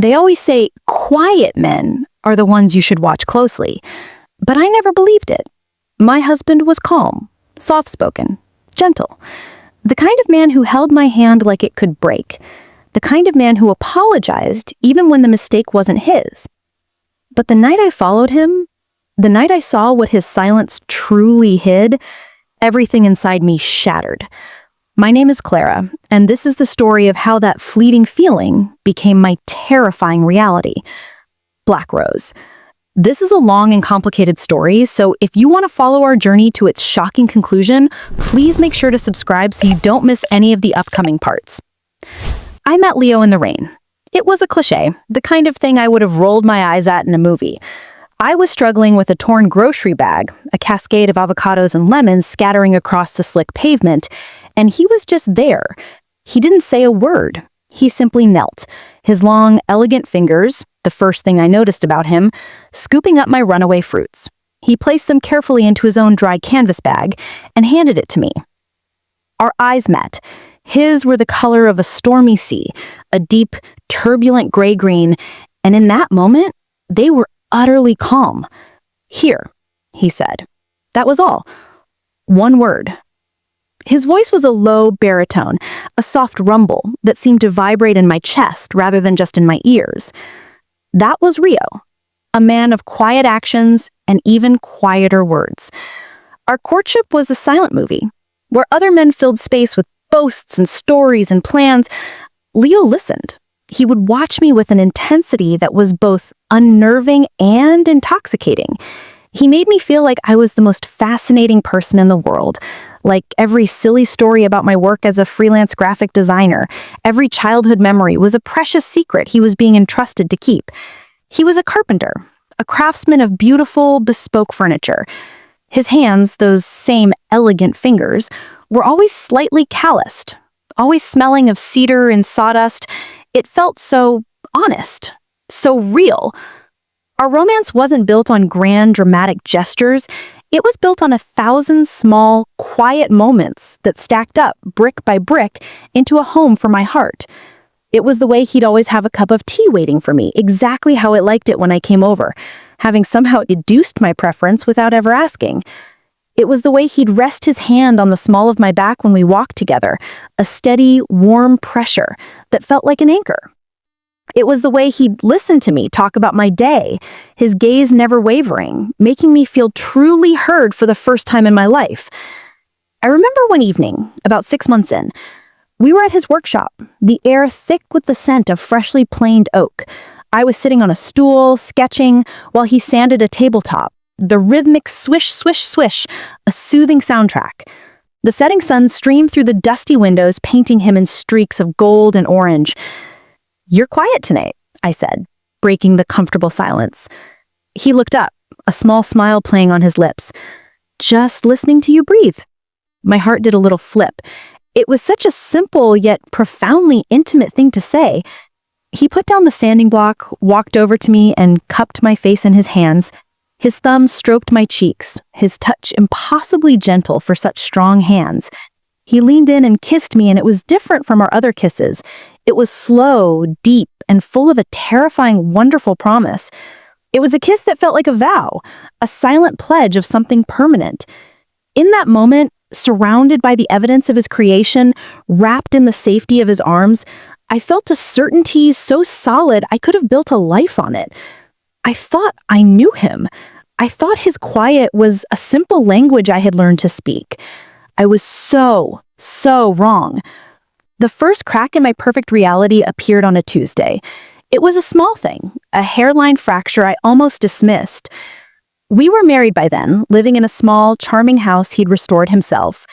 They always say quiet men are the ones you should watch closely, but I never believed it. My husband was calm, soft-spoken, gentle. The kind of man who held my hand like it could break. The kind of man who apologized even when the mistake wasn't his. But the night I followed him, the night I saw what his silence truly hid, everything inside me shattered. My name is Clara, and this is the story of how that fleeting feeling became my terrifying reality. Black Rose. This is a long and complicated story, so if you want to follow our journey to its shocking conclusion, please make sure to subscribe so you don't miss any of the upcoming parts. I met Leo in the rain. It was a cliché, the kind of thing I would have rolled my eyes at in a movie. I was struggling with a torn grocery bag, a cascade of avocados and lemons scattering across the slick pavement, and he was just there. He didn't say a word. He simply knelt, his long, elegant fingers, the first thing I noticed about him, scooping up my runaway fruits. He placed them carefully into his own dry canvas bag and handed it to me. Our eyes met. His were the color of a stormy sea, a deep, turbulent gray-green, and in that moment, they were utterly calm. "Here," he said. That was all. One word. His voice was a low baritone, a soft rumble that seemed to vibrate in my chest rather than just in my ears. That was Rio, a man of quiet actions and even quieter words. Our courtship was a silent movie, where other men filled space with boasts and stories and plans. Leo listened. He would watch me with an intensity that was both unnerving and intoxicating. He made me feel like I was the most fascinating person in the world, like every silly story about my work as a freelance graphic designer, every childhood memory was a precious secret he was being entrusted to keep. He was a carpenter, a craftsman of beautiful, bespoke furniture. His hands, those same elegant fingers, were always slightly calloused, always smelling of cedar and sawdust. It felt so honest, so real. Our romance wasn't built on grand, dramatic gestures. It was built on 1,000 small, quiet moments that stacked up, brick by brick, into a home for my heart. It was the way he'd always have a cup of tea waiting for me, exactly how it liked it when I came over, having somehow deduced my preference without ever asking. It was the way he'd rest his hand on the small of my back when we walked together, a steady, warm pressure that felt like an anchor. It was the way he'd listen to me talk about my day, his gaze never wavering, making me feel truly heard for the first time in my life. I remember one evening, about 6 months in, we were at his workshop, the air thick with the scent of freshly planed oak. I was sitting on a stool, sketching, while he sanded a tabletop, the rhythmic swish, swish, swish, a soothing soundtrack. The setting sun streamed through the dusty windows, painting him in streaks of gold and orange. "You're quiet tonight," I said, breaking the comfortable silence. He looked up, a small smile playing on his lips. "Just listening to you breathe." My heart did a little flip. It was such a simple yet profoundly intimate thing to say. He put down the sanding block, walked over to me, and cupped my face in his hands. His thumb stroked my cheeks, his touch impossibly gentle for such strong hands. He leaned in and kissed me, and it was different from our other kisses. It was slow, deep, and full of a terrifying, wonderful promise. It was a kiss that felt like a vow, a silent pledge of something permanent. In that moment, surrounded by the evidence of his creation, wrapped in the safety of his arms, I felt a certainty so solid I could have built a life on it. I thought I knew him. I thought his quiet was a simple language I had learned to speak. I was so wrong. The first crack in my perfect reality appeared on a Tuesday. It was a small thing, a hairline fracture I almost dismissed. We were married by then, living in a small, charming house he'd restored himself.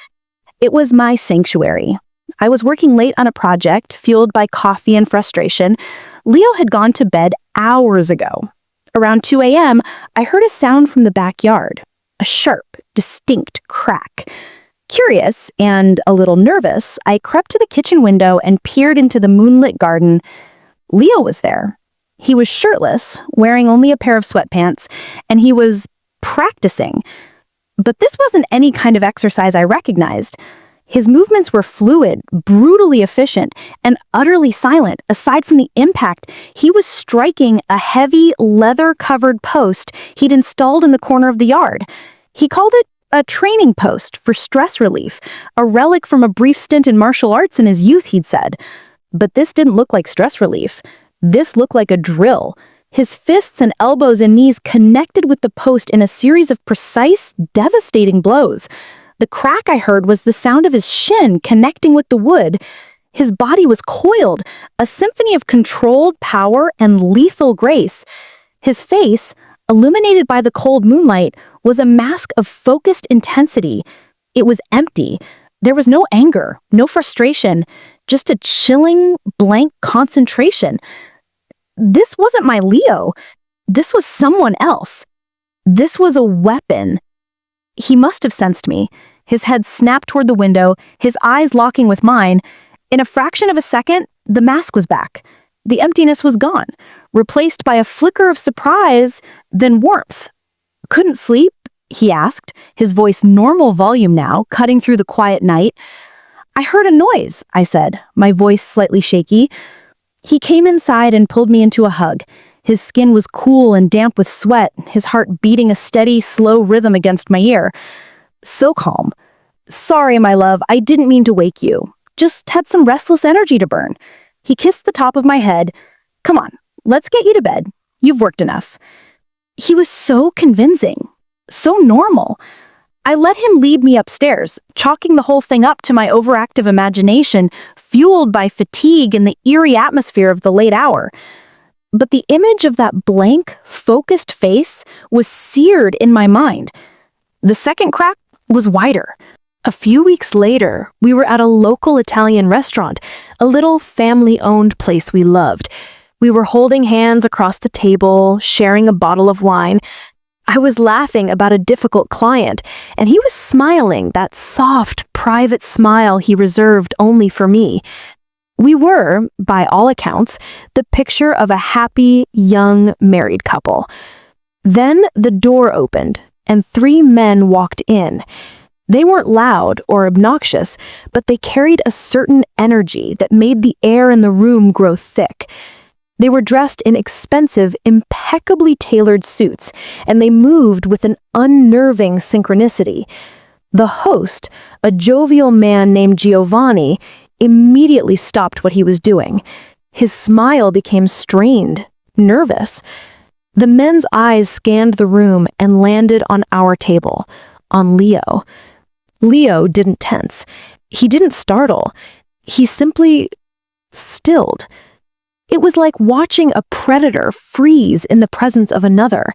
It was my sanctuary. I was working late on a project, fueled by coffee and frustration. Leo had gone to bed hours ago. Around 2 a.m., I heard a sound from the backyard, a sharp, distinct crack. Curious and a little nervous, I crept to the kitchen window and peered into the moonlit garden. Leo was there. He was shirtless, wearing only a pair of sweatpants, and he was practicing. But this wasn't any kind of exercise I recognized. His movements were fluid, brutally efficient, and utterly silent. Aside from the impact, he was striking a heavy, leather-covered post he'd installed in the corner of the yard. He called it a training post for stress relief, a relic from a brief stint in martial arts in his youth, he'd said. But this didn't look like stress relief. This looked like a drill. His fists and elbows and knees connected with the post in a series of precise, devastating blows. The crack I heard was the sound of his shin connecting with the wood. His body was coiled, a symphony of controlled power and lethal grace. His face, illuminated by the cold moonlight, was a mask of focused intensity. It was empty. There was no anger, no frustration, just a chilling, blank concentration. This wasn't my Leo. This was someone else. This was a weapon. He must have sensed me. His head snapped toward the window, his eyes locking with mine. In a fraction of a second, the mask was back. The emptiness was gone, replaced by a flicker of surprise, then warmth. "Couldn't sleep?" he asked, his voice normal volume now, cutting through the quiet night. "I heard a noise," I said, my voice slightly shaky. He came inside and pulled me into a hug. His skin was cool and damp with sweat, his heart beating a steady, slow rhythm against my ear. So calm. "Sorry, my love, I didn't mean to wake you. Just had some restless energy to burn." He kissed the top of my head. "Come on, let's get you to bed. You've worked enough." He was so convincing, so normal. I let him lead me upstairs, chalking the whole thing up to my overactive imagination, fueled by fatigue and the eerie atmosphere of the late hour. But the image of that blank, focused face was seared in my mind. The second crack was wider. A few weeks later, we were at a local Italian restaurant, a little family-owned place we loved. We were holding hands across the table, sharing a bottle of wine. I was laughing about a difficult client, and he was smiling, that soft, private smile he reserved only for me. We were, by all accounts, the picture of a happy, young, married couple. Then the door opened, and 3 men walked in. They weren't loud or obnoxious, but they carried a certain energy that made the air in the room grow thick. They were dressed in expensive, impeccably tailored suits, and they moved with an unnerving synchronicity. The host, a jovial man named Giovanni, immediately stopped what he was doing. His smile became strained, nervous. The men's eyes scanned the room and landed on our table, on Leo. Leo didn't tense. He didn't startle. He simply stilled. It was like watching a predator freeze in the presence of another.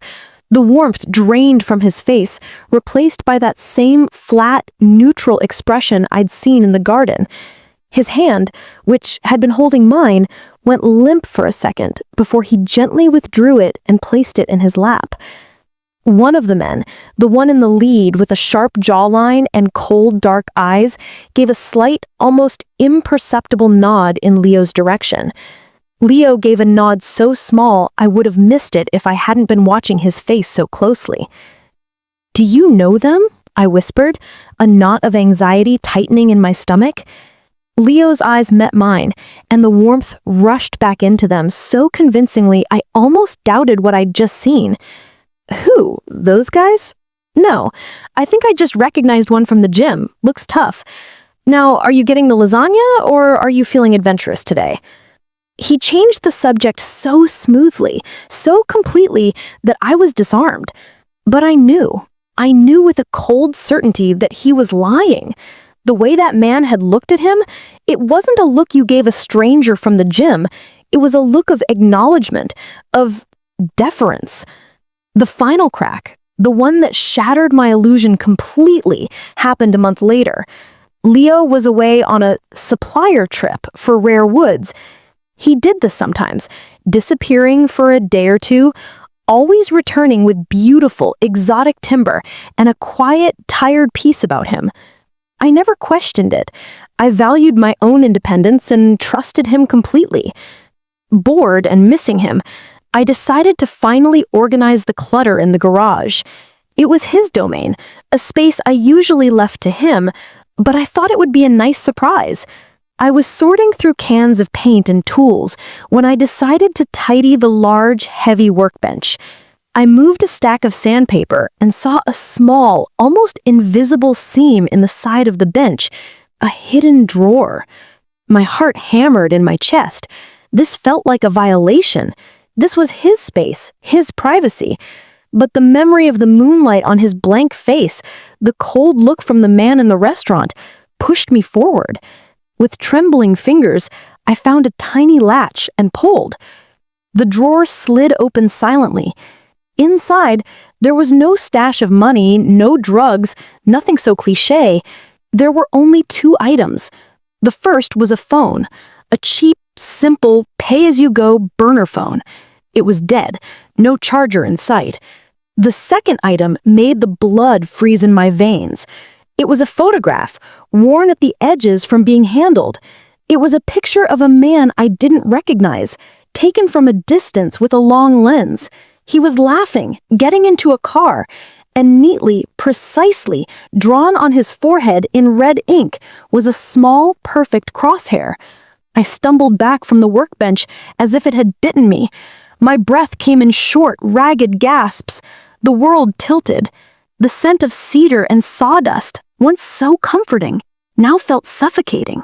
The warmth drained from his face, replaced by that same flat, neutral expression I'd seen in the garden. His hand, which had been holding mine, went limp for a second before he gently withdrew it and placed it in his lap. One of the men, the one in the lead with a sharp jawline and cold, dark eyes, gave a slight, almost imperceptible nod in Leo's direction. Leo gave a nod so small I would have missed it if I hadn't been watching his face so closely. "Do you know them?" I whispered, a knot of anxiety tightening in my stomach. Leo's eyes met mine, and the warmth rushed back into them so convincingly I almost doubted what I'd just seen. "Who? Those guys?" "No, I think I just recognized one from the gym. Looks tough. Now, are you getting the lasagna, or are you feeling adventurous today?" He changed the subject so smoothly, so completely, that I was disarmed. But I knew with a cold certainty that he was lying. The way that man had looked at him, it wasn't a look you gave a stranger from the gym. It was a look of acknowledgement, of deference. The final crack, the one that shattered my illusion completely, happened a month later. Leo was away on a supplier trip for rare woods. He did this sometimes, disappearing for a day or two, always returning with beautiful, exotic timber and a quiet, tired peace about him. I never questioned it. I valued my own independence and trusted him completely. Bored and missing him, I decided to finally organize the clutter in the garage. It was his domain, a space I usually left to him, but I thought it would be a nice surprise. I was sorting through cans of paint and tools when I decided to tidy the large, heavy workbench. I moved a stack of sandpaper and saw a small, almost invisible seam in the side of the bench, a hidden drawer. My heart hammered in my chest. This felt like a violation. This was his space, his privacy. But the memory of the moonlight on his blank face, the cold look from the man in the restaurant, pushed me forward. With trembling fingers, I found a tiny latch and pulled. The drawer slid open silently. Inside, there was no stash of money, no drugs, nothing so cliché. There were only 2 items. The first was a phone, a cheap, simple, pay-as-you-go burner phone. It was dead, no charger in sight. The second item made the blood freeze in my veins. It was a photograph, worn at the edges from being handled. It was a picture of a man I didn't recognize, taken from a distance with a long lens. He was laughing, getting into a car, and neatly, precisely, drawn on his forehead in red ink was a small, perfect crosshair. I stumbled back from the workbench as if it had bitten me. My breath came in short, ragged gasps. The world tilted. The scent of cedar and sawdust, once so comforting, now felt suffocating.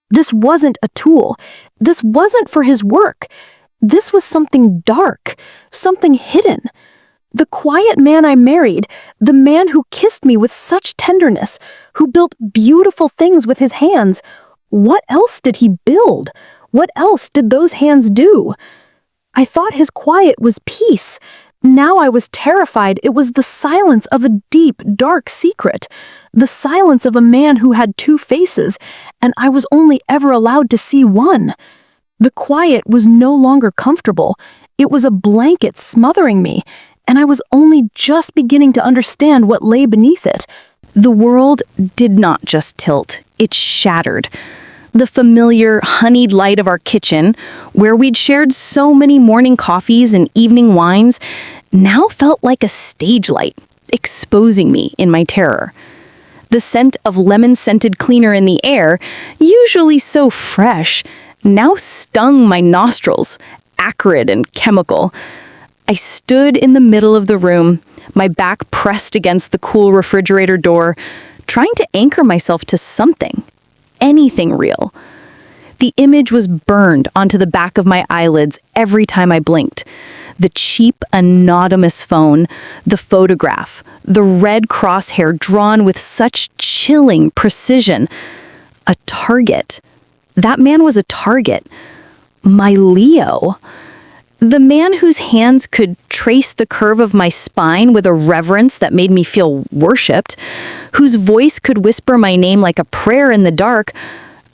This wasn't a tool. This wasn't for his work. This was something dark, something hidden. The quiet man I married, the man who kissed me with such tenderness, who built beautiful things with his hands, what else did he build? What else did those hands do? I thought his quiet was peace. Now I was terrified it was the silence of a deep, dark secret, the silence of a man who had 2 faces, and I was only ever allowed to see one. The quiet was no longer comfortable. It was a blanket smothering me, and I was only just beginning to understand what lay beneath it. The world did not just tilt, it shattered. The familiar, honeyed light of our kitchen, where we'd shared so many morning coffees and evening wines, now felt like a stage light, exposing me in my terror. The scent of lemon-scented cleaner in the air, usually so fresh, now stung my nostrils, acrid and chemical. I stood in the middle of the room, my back pressed against the cool refrigerator door, trying to anchor myself to something, anything real. The image was burned onto the back of my eyelids every time I blinked. The cheap, anonymous phone, the photograph, the red crosshair drawn with such chilling precision. A target. That man was a target. My Leo. The man whose hands could trace the curve of my spine with a reverence that made me feel worshipped, whose voice could whisper my name like a prayer in the dark,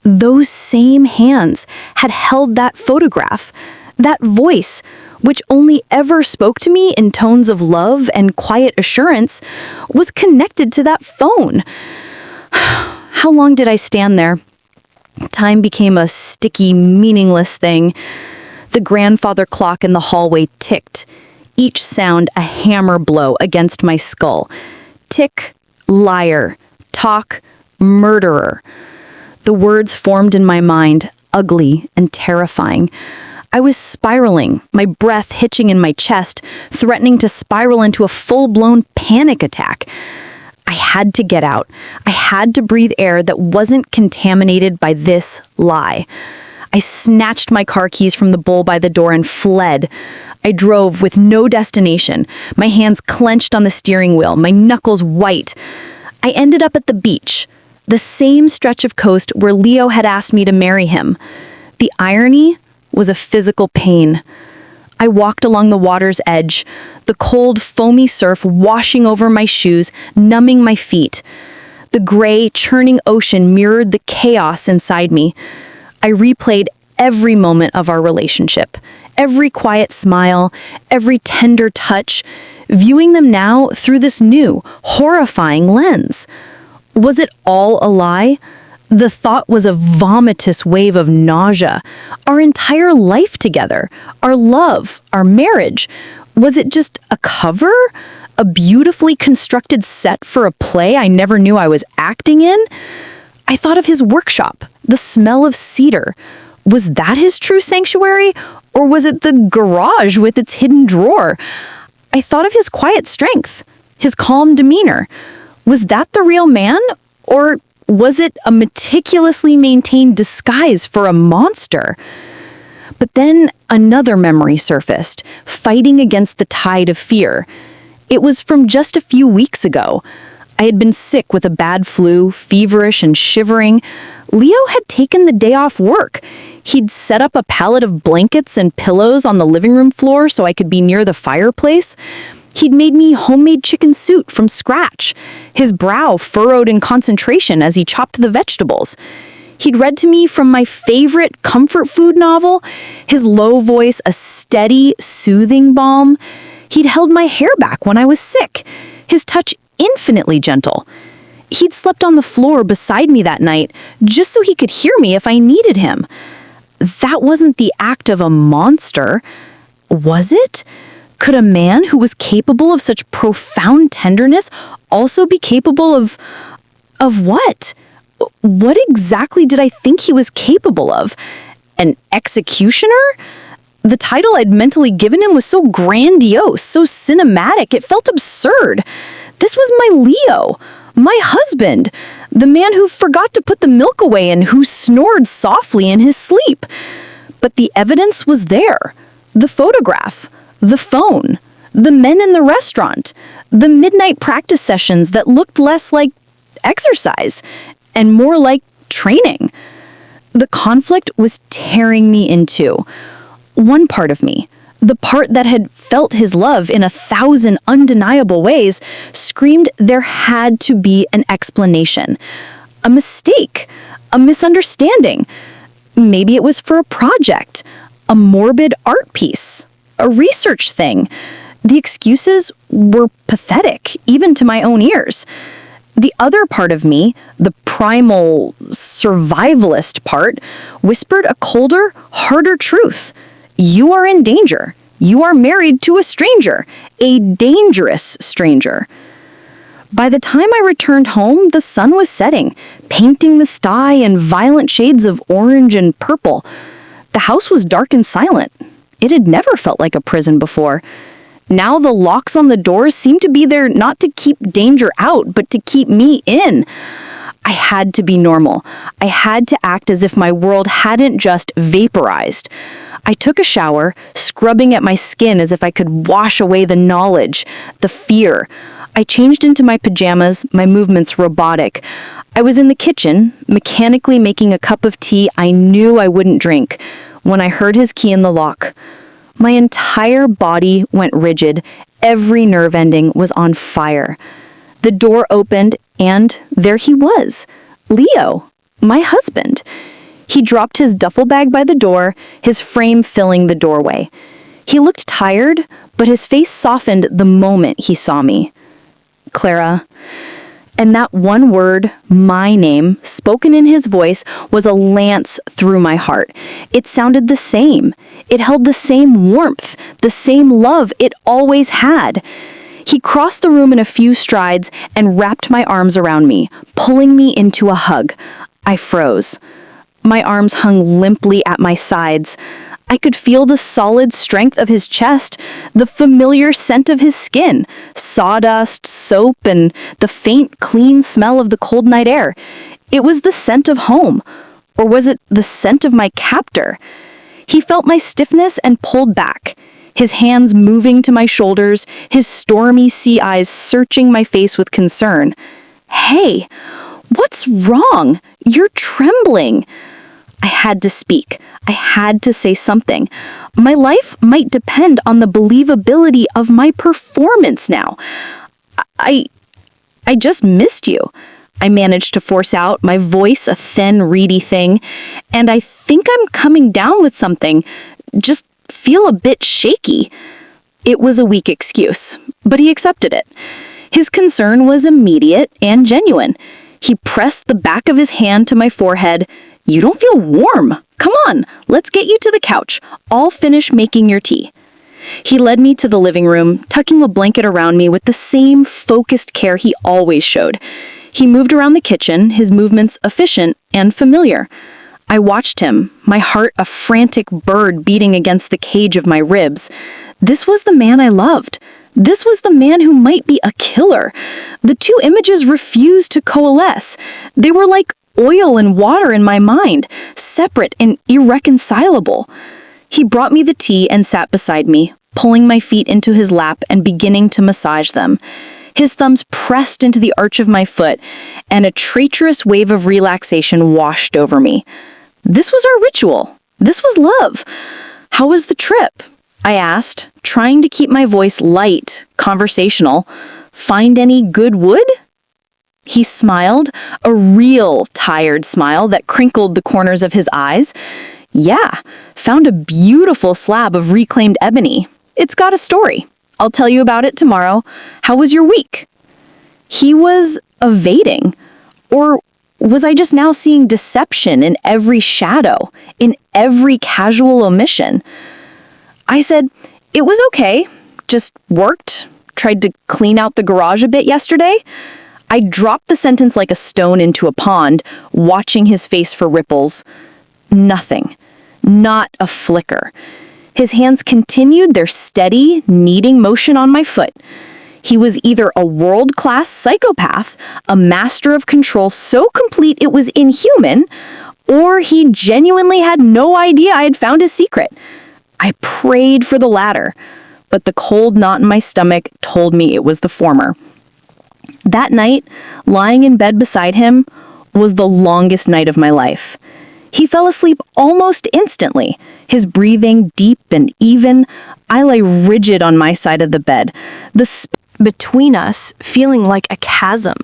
those same hands had held that photograph, that voice, which only ever spoke to me in tones of love and quiet assurance, was connected to that phone. How long did I stand there? Time became a sticky, meaningless thing. The grandfather clock in the hallway ticked, each sound a hammer blow against my skull. Tick, liar, talk, murderer. The words formed in my mind, ugly and terrifying. I was spiraling, my breath hitching in my chest, threatening to spiral into a full-blown panic attack. I had to get out. I had to breathe air that wasn't contaminated by this lie. I snatched my car keys from the bowl by the door and fled. I drove with no destination, my hands clenched on the steering wheel, my knuckles white. I ended up at the beach, the same stretch of coast where Leo had asked me to marry him. The irony was a physical pain. I walked along the water's edge, the cold, foamy surf washing over my shoes, numbing my feet. The gray, churning ocean mirrored the chaos inside me. I replayed every moment of our relationship, every quiet smile, every tender touch, viewing them now through this new, horrifying lens. Was it all a lie? The thought was a vomitous wave of nausea. Our entire life together, our love, our marriage, was it just a cover? A beautifully constructed set for a play I never knew I was acting in? I thought of his workshop, the smell of cedar. Was that his true sanctuary, or was it the garage with its hidden drawer? I thought of his quiet strength, his calm demeanor. Was that the real man, or was it a meticulously maintained disguise for a monster? But then another memory surfaced, fighting against the tide of fear. It was from just a few weeks ago. I had been sick with a bad flu, feverish and shivering. Leo had taken the day off work. He'd set up a pallet of blankets and pillows on the living room floor so I could be near the fireplace. He'd made me homemade chicken soup from scratch, his brow furrowed in concentration as he chopped the vegetables. He'd read to me from my favorite comfort food novel, his low voice a steady, soothing balm. He'd held my hair back when I was sick, his touch infinitely gentle. He'd slept on the floor beside me that night just so he could hear me if I needed him. That wasn't the act of a monster, was it? Could a man who was capable of such profound tenderness also be capable of what? What exactly did I think he was capable of? An executioner? The title I'd mentally given him was so grandiose, so cinematic, it felt absurd. This was my Leo, my husband, the man who forgot to put the milk away and who snored softly in his sleep. But the evidence was there. The photograph, the phone, the men in the restaurant, the midnight practice sessions that looked less like exercise and more like training. The conflict was tearing me in two. One part of me, the part that had felt his love in 1,000 undeniable ways, screamed there had to be an explanation. A mistake, a misunderstanding. Maybe it was for a project, a morbid art piece, a research thing. The excuses were pathetic, even to my own ears. The other part of me, the primal, survivalist part, whispered a colder, harder truth. You are in danger. You are married to a stranger, a dangerous stranger. By the time I returned home, the sun was setting, painting the sky in violent shades of orange and purple. The house was dark and silent. It had never felt like a prison before. Now the locks on the doors seemed to be there not to keep danger out, but to keep me in. I had to be normal. I had to act as if my world hadn't just vaporized. I took a shower, scrubbing at my skin as if I could wash away the knowledge, the fear. I changed into my pajamas, my movements robotic. I was in the kitchen, mechanically making a cup of tea I knew I wouldn't drink, when I heard his key in the lock. My entire body went rigid. Every nerve ending was on fire. The door opened, and there he was, Leo, my husband. He dropped his duffel bag by the door, his frame filling the doorway. He looked tired, but his face softened the moment he saw me. Clara. And that one word, my name, spoken in his voice, was a lance through my heart. It sounded the same. It held the same warmth, the same love it always had. He crossed the room in a few strides and wrapped my arms around me, pulling me into a hug. I froze. My arms hung limply at my sides. I could feel the solid strength of his chest, the familiar scent of his skin, sawdust, soap, and the faint, clean smell of the cold night air. It was the scent of home. Or was it the scent of my captor? He felt my stiffness and pulled back, his hands moving to my shoulders, his stormy sea eyes searching my face with concern. Hey, what's wrong? You're trembling. I had to speak. I had to say something. My life might depend on the believability of my performance now. I just missed you. I managed to force out, my voice a thin, reedy thing. And I think I'm coming down with something. Just feel a bit shaky. It was a weak excuse, but he accepted it. His concern was immediate and genuine. He pressed the back of his hand to my forehead. You don't feel warm. Come on, let's get you to the couch. I'll finish making your tea. He led me to the living room, tucking a blanket around me with the same focused care he always showed. He moved around the kitchen, his movements efficient and familiar. I watched him, my heart a frantic bird beating against the cage of my ribs. This was the man I loved. This was the man who might be a killer. The two images refused to coalesce. They were like oil and water in my mind, separate and irreconcilable. He brought me the tea and sat beside me, pulling my feet into his lap and beginning to massage them. His thumbs pressed into the arch of my foot, and a traitorous wave of relaxation washed over me. This was our ritual. This was love. How was the trip? I asked, trying to keep my voice light, conversational. Find any good wood? He smiled, a real tired smile that crinkled the corners of his eyes. Yeah, found a beautiful slab of reclaimed ebony. It's got a story. I'll tell you about it tomorrow. How was your week? He was evading. Or was I just now seeing deception in every shadow, in every casual omission? I said, it was okay. Just worked. Tried to clean out the garage a bit yesterday. I dropped the sentence like a stone into a pond, watching his face for ripples. Nothing. Not a flicker. His hands continued their steady, kneading motion on my foot. He was either a world-class psychopath, a master of control so complete it was inhuman, or he genuinely had no idea I had found his secret. I prayed for the latter, but the cold knot in my stomach told me it was the former. That night, lying in bed beside him, was the longest night of my life. He fell asleep almost instantly, his breathing deep and even. I lay rigid on my side of the bed, the space between us feeling like a chasm.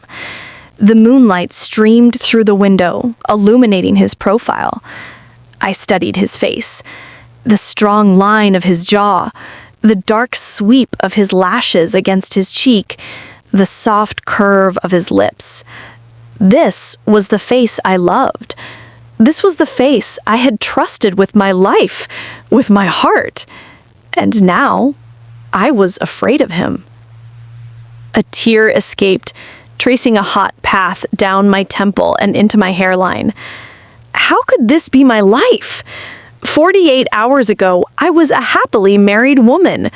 The moonlight streamed through the window, illuminating his profile. I studied his face, the strong line of his jaw, the dark sweep of his lashes against his cheek, the soft curve of his lips. This was the face I loved. This was the face I had trusted with my life, with my heart. And now, I was afraid of him. A tear escaped, tracing a hot path down my temple and into my hairline. How could this be my life? 48 hours ago, I was a happily married woman.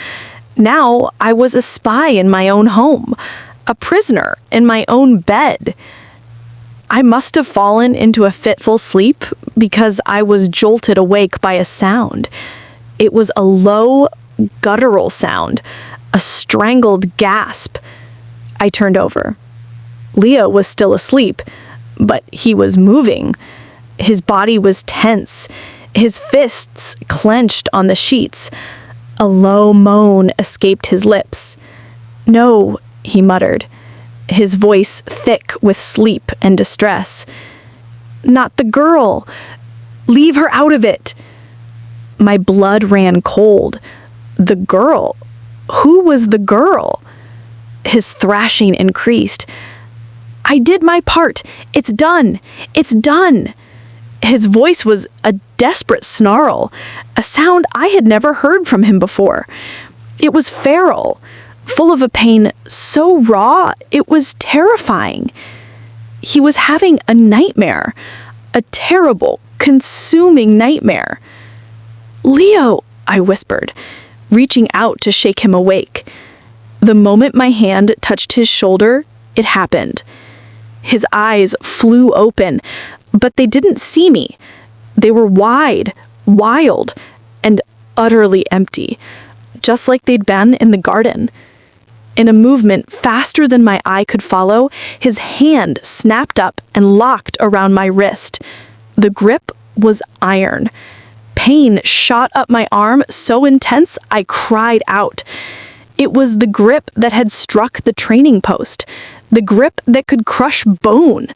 Now, I was a spy in my own home, a prisoner in my own bed. I must have fallen into a fitful sleep because I was jolted awake by a sound. It was a low, guttural sound, a strangled gasp. I turned over. Leo was still asleep, but he was moving. His body was tense, his fists clenched on the sheets. A low moan escaped his lips. "No," he muttered, his voice thick with sleep and distress. "Not the girl. Leave her out of it." My blood ran cold. The girl? Who was the girl? His thrashing increased. "I did my part. It's done. It's done." His voice was a desperate snarl, a sound I had never heard from him before. It was feral, full of a pain so raw it was terrifying. He was having a nightmare, a terrible, consuming nightmare. "Leo," I whispered, reaching out to shake him awake. The moment my hand touched his shoulder, it happened. His eyes flew open, but they didn't see me. They were wide, wild, and utterly empty, just like they'd been in the garden. In a movement faster than my eye could follow, his hand snapped up and locked around my wrist. The grip was iron. Pain shot up my arm so intense I cried out. It was the grip that had struck the training post, the grip that could crush bone.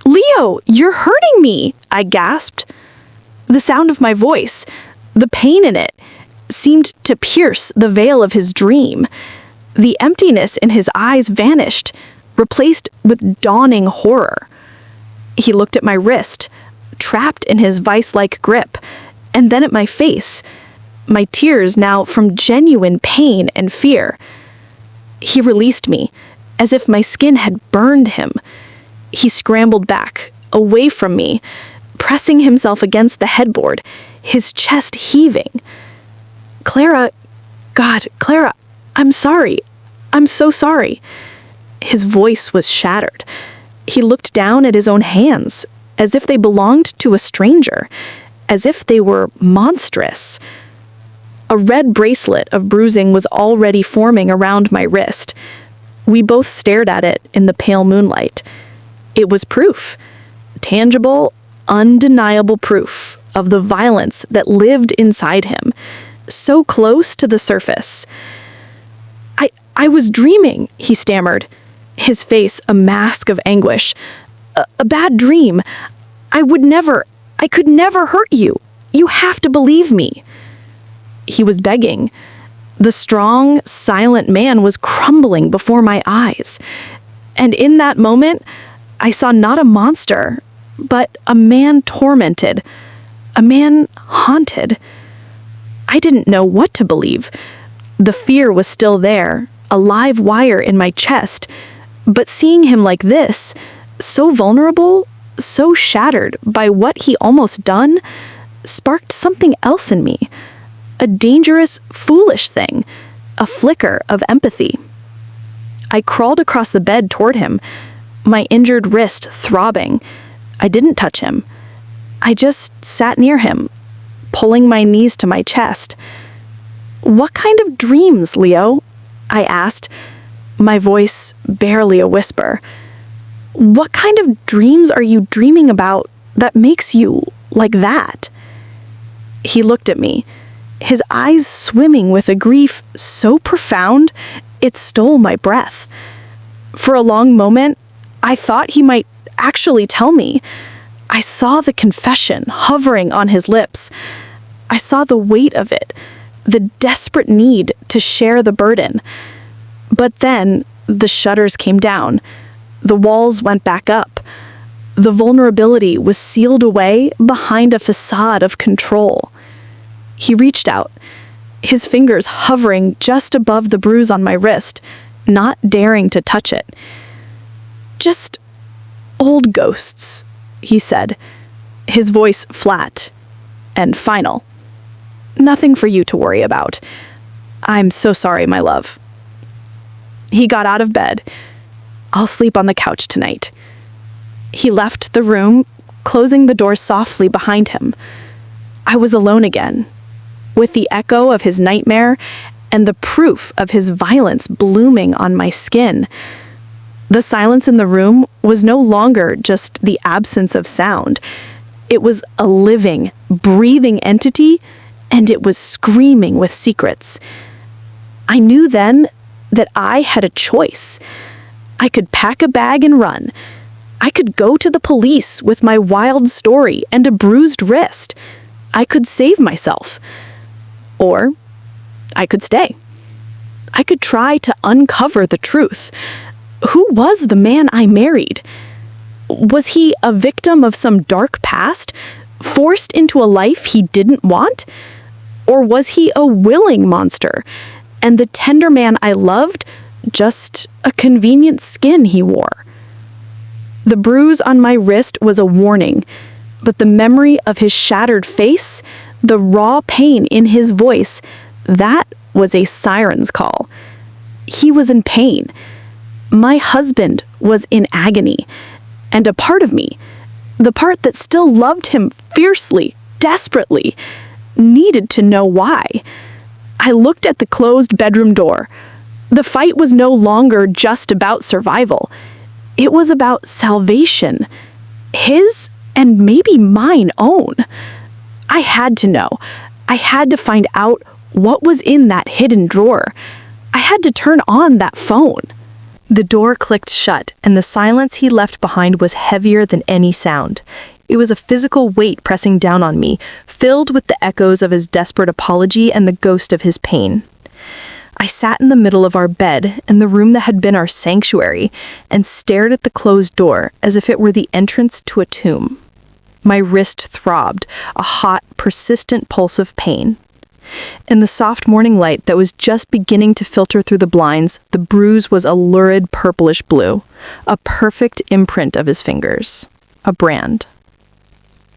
"Leo, you're hurting me," I gasped. The sound of my voice, the pain in it, seemed to pierce the veil of his dream. The emptiness in his eyes vanished, replaced with dawning horror. He looked at my wrist, trapped in his vice-like grip, and then at my face, my tears now from genuine pain and fear. He released me, as if my skin had burned him. He scrambled back, away from me, pressing himself against the headboard, his chest heaving. Clara, I'm sorry. I'm so sorry. His voice was shattered. He looked down at his own hands, as if they belonged to a stranger, as if they were monstrous. A red bracelet of bruising was already forming around my wrist. We both stared at it in the pale moonlight. It was proof. Tangible, undeniable proof of the violence that lived inside him, so close to the surface. I was dreaming, he stammered, his face a mask of anguish. A bad dream. I could never hurt you. You have to believe me. He was begging. The strong, silent man was crumbling before my eyes. And in that moment, I saw not a monster, but a man tormented, a man haunted. I didn't know what to believe. The fear was still there, a live wire in my chest, but seeing him like this, so vulnerable, so shattered by what he almost done, sparked something else in me. A dangerous, foolish thing, a flicker of empathy. I crawled across the bed toward him, my injured wrist throbbing. I didn't touch him. I just sat near him, pulling my knees to my chest. "What kind of dreams, Leo?" I asked, my voice barely a whisper. "What kind of dreams are you dreaming about that makes you like that?" He looked at me, his eyes swimming with a grief so profound it stole my breath. For a long moment, I thought he might actually tell me. I saw the confession hovering on his lips. I saw the weight of it, the desperate need to share the burden. But then the shutters came down. The walls went back up. The vulnerability was sealed away behind a facade of control. He reached out, his fingers hovering just above the bruise on my wrist, not daring to touch it. "Just old ghosts," he said, his voice flat and final. "Nothing for you to worry about. I'm so sorry, my love." He got out of bed. "I'll sleep on the couch tonight." He left the room, closing the door softly behind him. I was alone again, with the echo of his nightmare and the proof of his violence blooming on my skin. The silence in the room was no longer just the absence of sound. It was a living, breathing entity, and it was screaming with secrets. I knew then that I had a choice. I could pack a bag and run. I could go to the police with my wild story and a bruised wrist. I could save myself. Or I could stay. I could try to uncover the truth. Who was the man I married? Was he a victim of some dark past, forced into a life he didn't want? Or was he a willing monster, and the tender man I loved just a convenient skin he wore? The bruise on my wrist was a warning, but the memory of his shattered face, the raw pain in his voice, that was a siren's call. He was in pain. My husband was in agony, and a part of me, the part that still loved him fiercely, desperately, needed to know why. I looked at the closed bedroom door. The fight was no longer just about survival. It was about salvation, his and maybe mine own. I had to know. I had to find out what was in that hidden drawer. I had to turn on that phone. The door clicked shut, and the silence he left behind was heavier than any sound. It was a physical weight pressing down on me, filled with the echoes of his desperate apology and the ghost of his pain. I sat in the middle of our bed, in the room that had been our sanctuary, and stared at the closed door as if it were the entrance to a tomb. My wrist throbbed, a hot, persistent pulse of pain. In the soft morning light that was just beginning to filter through the blinds, the bruise was a lurid purplish blue, a perfect imprint of his fingers, a brand.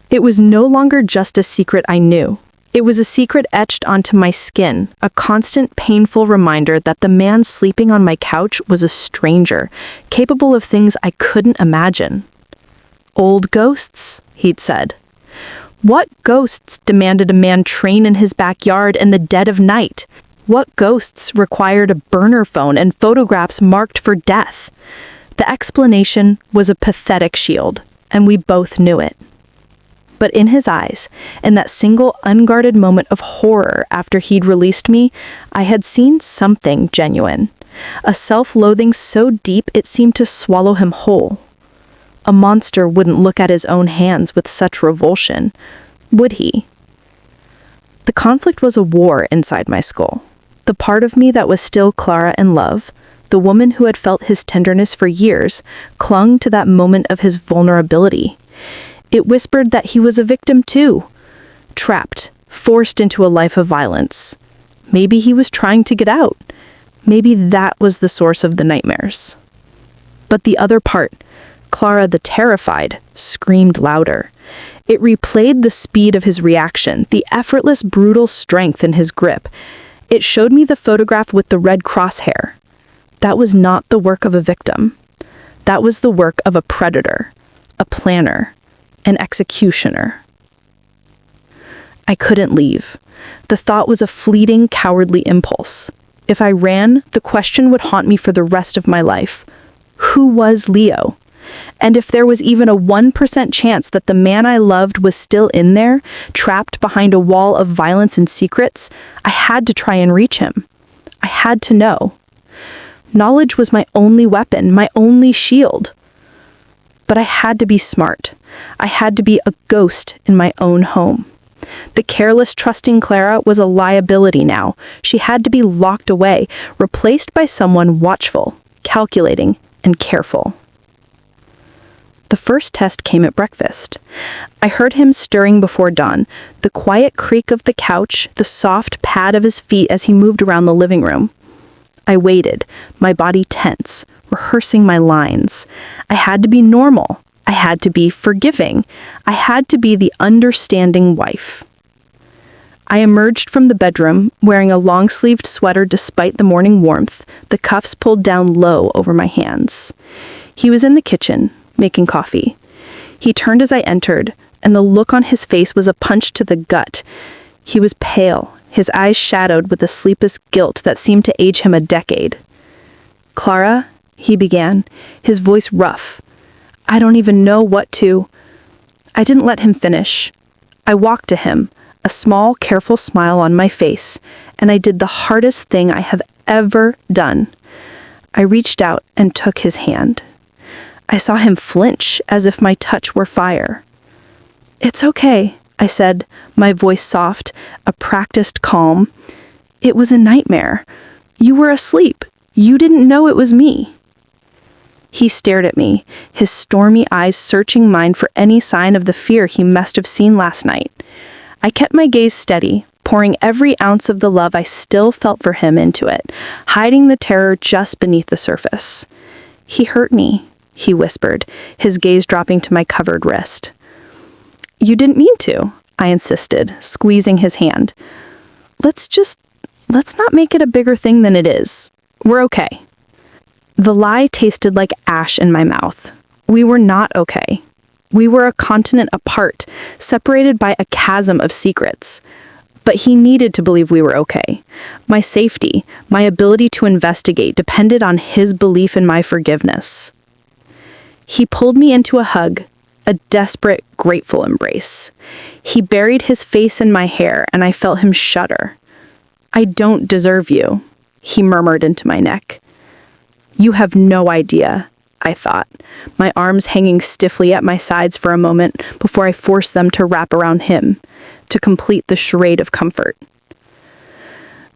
It was no longer just a secret I knew. It was a secret etched onto my skin, a constant painful reminder that the man sleeping on my couch was a stranger, capable of things I couldn't imagine. "Old ghosts," he'd said. What ghosts demanded a man train in his backyard in the dead of night? What ghosts required a burner phone and photographs marked for death? The explanation was a pathetic shield, and we both knew it. But in his eyes, in that single unguarded moment of horror after he'd released me, I had seen something genuine. A self-loathing so deep it seemed to swallow him whole. A monster wouldn't look at his own hands with such revulsion, would he? The conflict was a war inside my skull. The part of me that was still Clara in love, the woman who had felt his tenderness for years, clung to that moment of his vulnerability. It whispered that he was a victim too, trapped, forced into a life of violence. Maybe he was trying to get out. Maybe that was the source of the nightmares. But the other part, Clara the terrified, screamed louder. It replayed the speed of his reaction, the effortless, brutal strength in his grip. It showed me the photograph with the red crosshair. That was not the work of a victim. That was the work of a predator, a planner, an executioner. I couldn't leave. The thought was a fleeting, cowardly impulse. If I ran, the question would haunt me for the rest of my life. Who was Leo? And if there was even a 1% chance that the man I loved was still in there, trapped behind a wall of violence and secrets, I had to try and reach him. I had to know. Knowledge was my only weapon, my only shield. But I had to be smart. I had to be a ghost in my own home. The careless, trusting Clara was a liability now. She had to be locked away, replaced by someone watchful, calculating, and careful. The first test came at breakfast. I heard him stirring before dawn, the quiet creak of the couch, the soft pad of his feet as he moved around the living room. I waited, my body tense, rehearsing my lines. I had to be normal. I had to be forgiving. I had to be the understanding wife. I emerged from the bedroom, wearing a long-sleeved sweater despite the morning warmth, the cuffs pulled down low over my hands. He was in the kitchen, making coffee. He turned as I entered, and the look on his face was a punch to the gut. He was pale, his eyes shadowed with a sleepless guilt that seemed to age him a decade. "Clara," he began, his voice rough. I don't even know what to. I didn't let him finish. I walked to him, a small, careful smile on my face, and I did the hardest thing I have ever done. I reached out and took his hand. I saw him flinch as if my touch were fire. "It's okay," I said, my voice soft, a practiced calm. "It was a nightmare. You were asleep. You didn't know it was me." He stared at me, his stormy eyes searching mine for any sign of the fear he must have seen last night. I kept my gaze steady, pouring every ounce of the love I still felt for him into it, hiding the terror just beneath the surface. "He hurt me," he whispered, his gaze dropping to my covered wrist. "You didn't mean to," I insisted, squeezing his hand. Let's not make it a bigger thing than it is. We're okay." The lie tasted like ash in my mouth. We were not okay. We were a continent apart, separated by a chasm of secrets. But he needed to believe we were okay. My safety, my ability to investigate depended on his belief in my forgiveness. He pulled me into a hug, a desperate, grateful embrace. He buried his face in my hair, and I felt him shudder. "I don't deserve you," he murmured into my neck. "You have no idea," I thought, my arms hanging stiffly at my sides for a moment before I forced them to wrap around him, to complete the charade of comfort.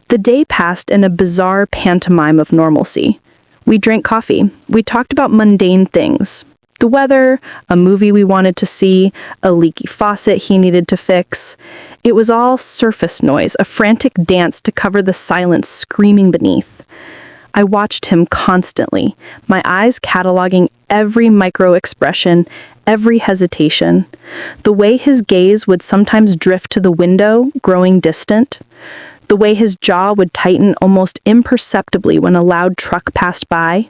The day passed in a bizarre pantomime of normalcy. We drank coffee. We talked about mundane things. The weather, a movie we wanted to see, a leaky faucet he needed to fix. It was all surface noise, a frantic dance to cover the silence screaming beneath. I watched him constantly, my eyes cataloging every micro-expression, every hesitation. The way his gaze would sometimes drift to the window, growing distant. The way his jaw would tighten almost imperceptibly when a loud truck passed by.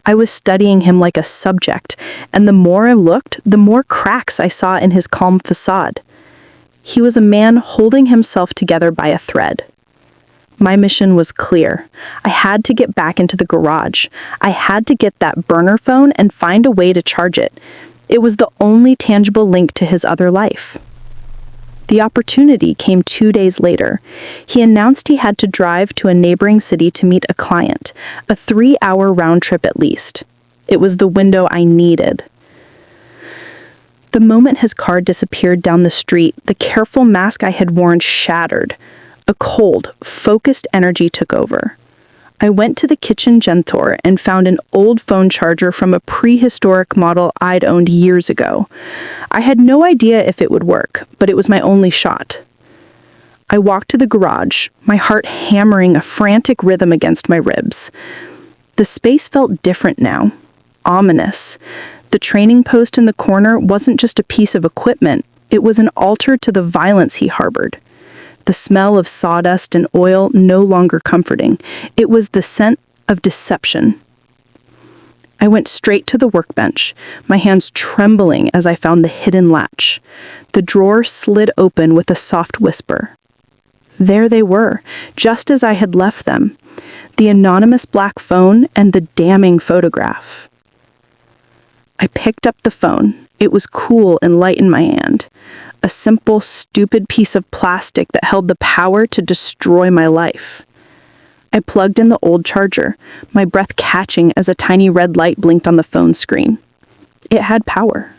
I was studying him like a subject, and the more I looked, the more cracks I saw in his calm facade. He was a man holding himself together by a thread. My mission was clear. I had to get back into the garage. I had to get that burner phone and find a way to charge it. It was the only tangible link to his other life. The opportunity came 2 days later. He announced he had to drive to a neighboring city to meet a client, a 3-hour round trip at least. It was the window I needed. The moment his car disappeared down the street, the careful mask I had worn shattered. A cold, focused energy took over. I went to the kitchen gentor and found an old phone charger from a prehistoric model I'd owned years ago. I had no idea if it would work, but it was my only shot. I walked to the garage, my heart hammering a frantic rhythm against my ribs. The space felt different now, ominous. The training post in the corner wasn't just a piece of equipment, it was an altar to the violence he harbored. The smell of sawdust and oil no longer comforting. It was the scent of deception. I went straight to the workbench, my hands trembling as I found the hidden latch. The drawer slid open with a soft whisper. There they were, just as I had left them. The anonymous black phone and the damning photograph. I picked up the phone. It was cool and light in my hand. A simple, stupid piece of plastic that held the power to destroy my life. I plugged in the old charger, my breath catching as a tiny red light blinked on the phone screen. It had power.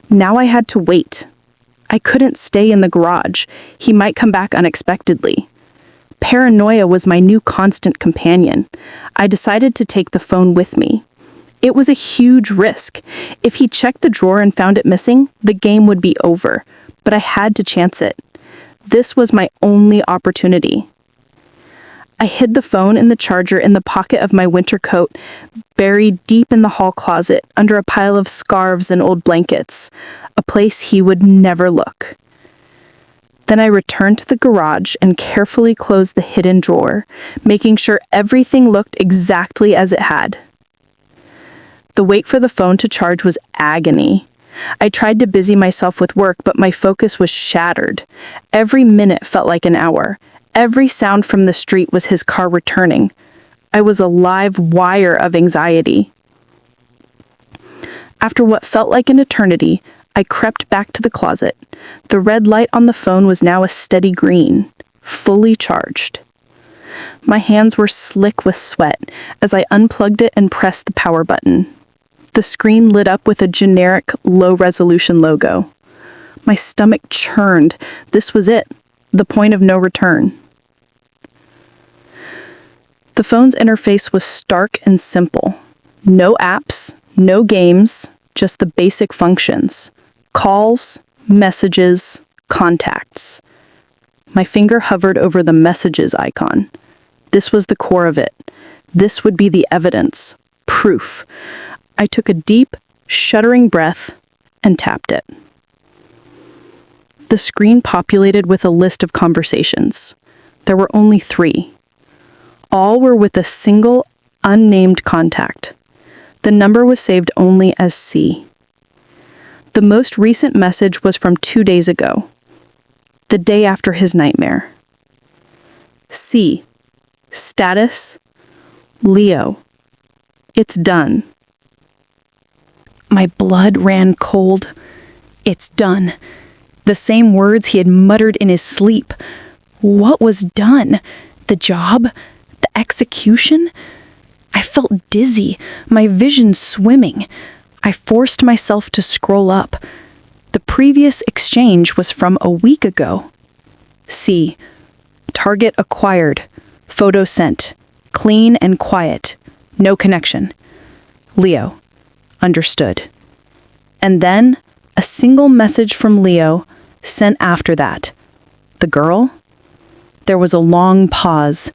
Now I had to wait. I couldn't stay in the garage. He might come back unexpectedly. Paranoia was my new constant companion. I decided to take the phone with me. It was a huge risk. If he checked the drawer and found it missing, the game would be over. But I had to chance it. This was my only opportunity. I hid the phone and the charger in the pocket of my winter coat, buried deep in the hall closet under a pile of scarves and old blankets, a place he would never look. Then I returned to the garage and carefully closed the hidden drawer, making sure everything looked exactly as it had. The wait for the phone to charge was agony. I tried to busy myself with work, but my focus was shattered. Every minute felt like an hour. Every sound from the street was his car returning. I was a live wire of anxiety. After what felt like an eternity, I crept back to the closet. The red light on the phone was now a steady green, fully charged. My hands were slick with sweat as I unplugged it and pressed the power button. The screen lit up with a generic, low-resolution logo. My stomach churned. This was it, the point of no return. The phone's interface was stark and simple. No apps, no games, just the basic functions. Calls, messages, contacts. My finger hovered over the messages icon. This was the core of it. This would be the evidence, proof. I took a deep, shuddering breath and tapped it. The screen populated with a list of conversations. There were only 3. All were with a single, unnamed contact. The number was saved only as C. The most recent message was from 2 days ago, the day after his nightmare. C. Status: Leo. It's done. My blood ran cold. It's done. The same words he had muttered in his sleep. What was done? The job? The execution? I felt dizzy, my vision swimming. I forced myself to scroll up. The previous exchange was from a week ago. C. Target acquired. Photo sent. Clean and quiet. No connection. Leo. understood. And then a single message from Leo sent after that. The girl? There was a long pause,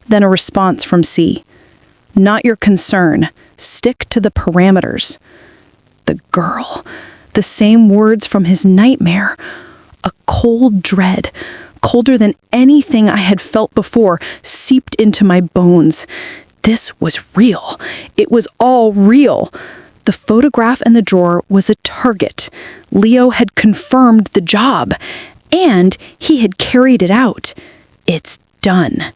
then a response from C. Not your concern. Stick to the parameters. The girl. The same words from his nightmare. A cold dread, colder than anything I had felt before, seeped into my bones. This was real. It was all real. The photograph in the drawer was a target. Leo had confirmed the job, and he had carried it out. It's done.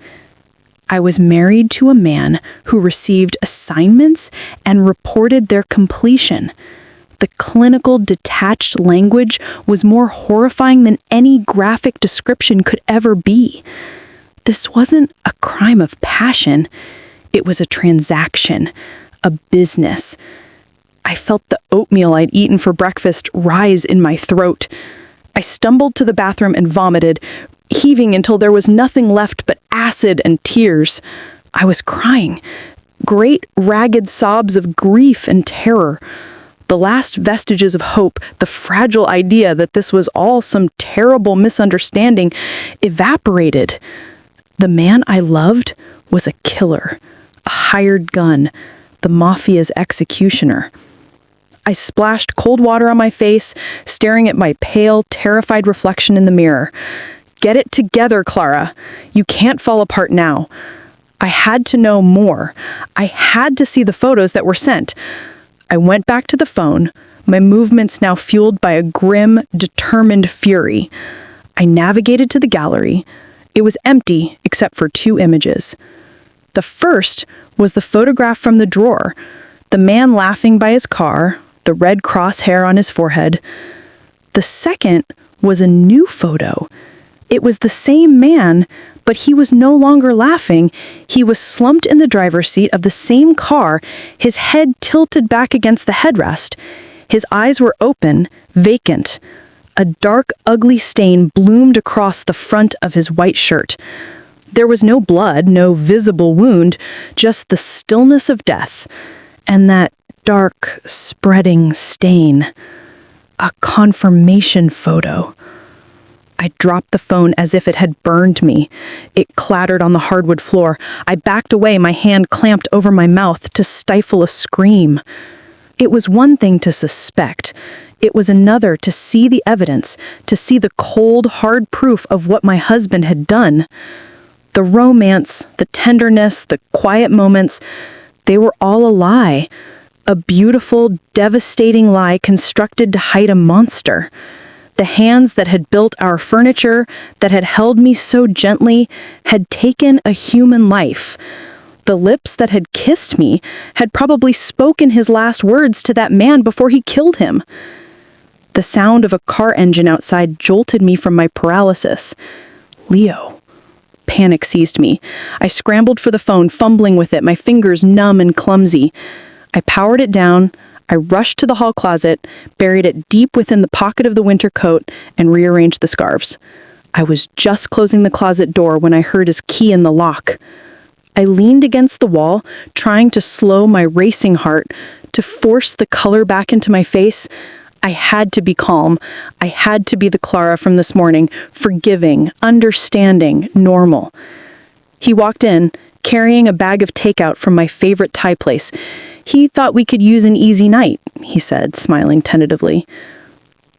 I was married to a man who received assignments and reported their completion. The clinical, detached language was more horrifying than any graphic description could ever be. This wasn't a crime of passion. It was a transaction, a business. I felt the oatmeal I'd eaten for breakfast rise in my throat. I stumbled to the bathroom and vomited, heaving until there was nothing left but acid and tears. I was crying, great ragged sobs of grief and terror. The last vestiges of hope, the fragile idea that this was all some terrible misunderstanding, evaporated. The man I loved was a killer, a hired gun, the Mafia's executioner. I splashed cold water on my face, staring at my pale, terrified reflection in the mirror. Get it together, Clara. You can't fall apart now. I had to know more. I had to see the photos that were sent. I went back to the phone, my movements now fueled by a grim, determined fury. I navigated to the gallery. It was empty except for 2 images. The first was the photograph from the drawer, the man laughing by his car, the red cross hair on his forehead. The second was a new photo. It was the same man, but he was no longer laughing. He was slumped in the driver's seat of the same car, his head tilted back against the headrest. His eyes were open, vacant. A dark, ugly stain bloomed across the front of his white shirt. There was no blood, no visible wound, just the stillness of death. And that dark, spreading stain. A confirmation photo. I dropped the phone as if it had burned me. It clattered on the hardwood floor. I backed away, my hand clamped over my mouth to stifle a scream. It was one thing to suspect. It was another to see the evidence, to see the cold, hard proof of what my husband had done. The romance, the tenderness, the quiet moments, they were all a lie. A beautiful, devastating lie constructed to hide a monster. The hands that had built our furniture, that had held me so gently, had taken a human life. The lips that had kissed me had probably spoken his last words to that man before he killed him. The sound of a car engine outside jolted me from my paralysis. Leo. Panic seized me. I scrambled for the phone, fumbling with it, my fingers numb and clumsy. I powered it down. I rushed to the hall closet, buried it deep within the pocket of the winter coat, and rearranged the scarves. I was just closing the closet door when I heard his key in the lock. I leaned against the wall, trying to slow my racing heart, to force the color back into my face. I had to be calm. I had to be the Clara from this morning, forgiving, understanding, normal. He walked in, carrying a bag of takeout from my favorite Thai place. He thought we could use an easy night, he said, smiling tentatively.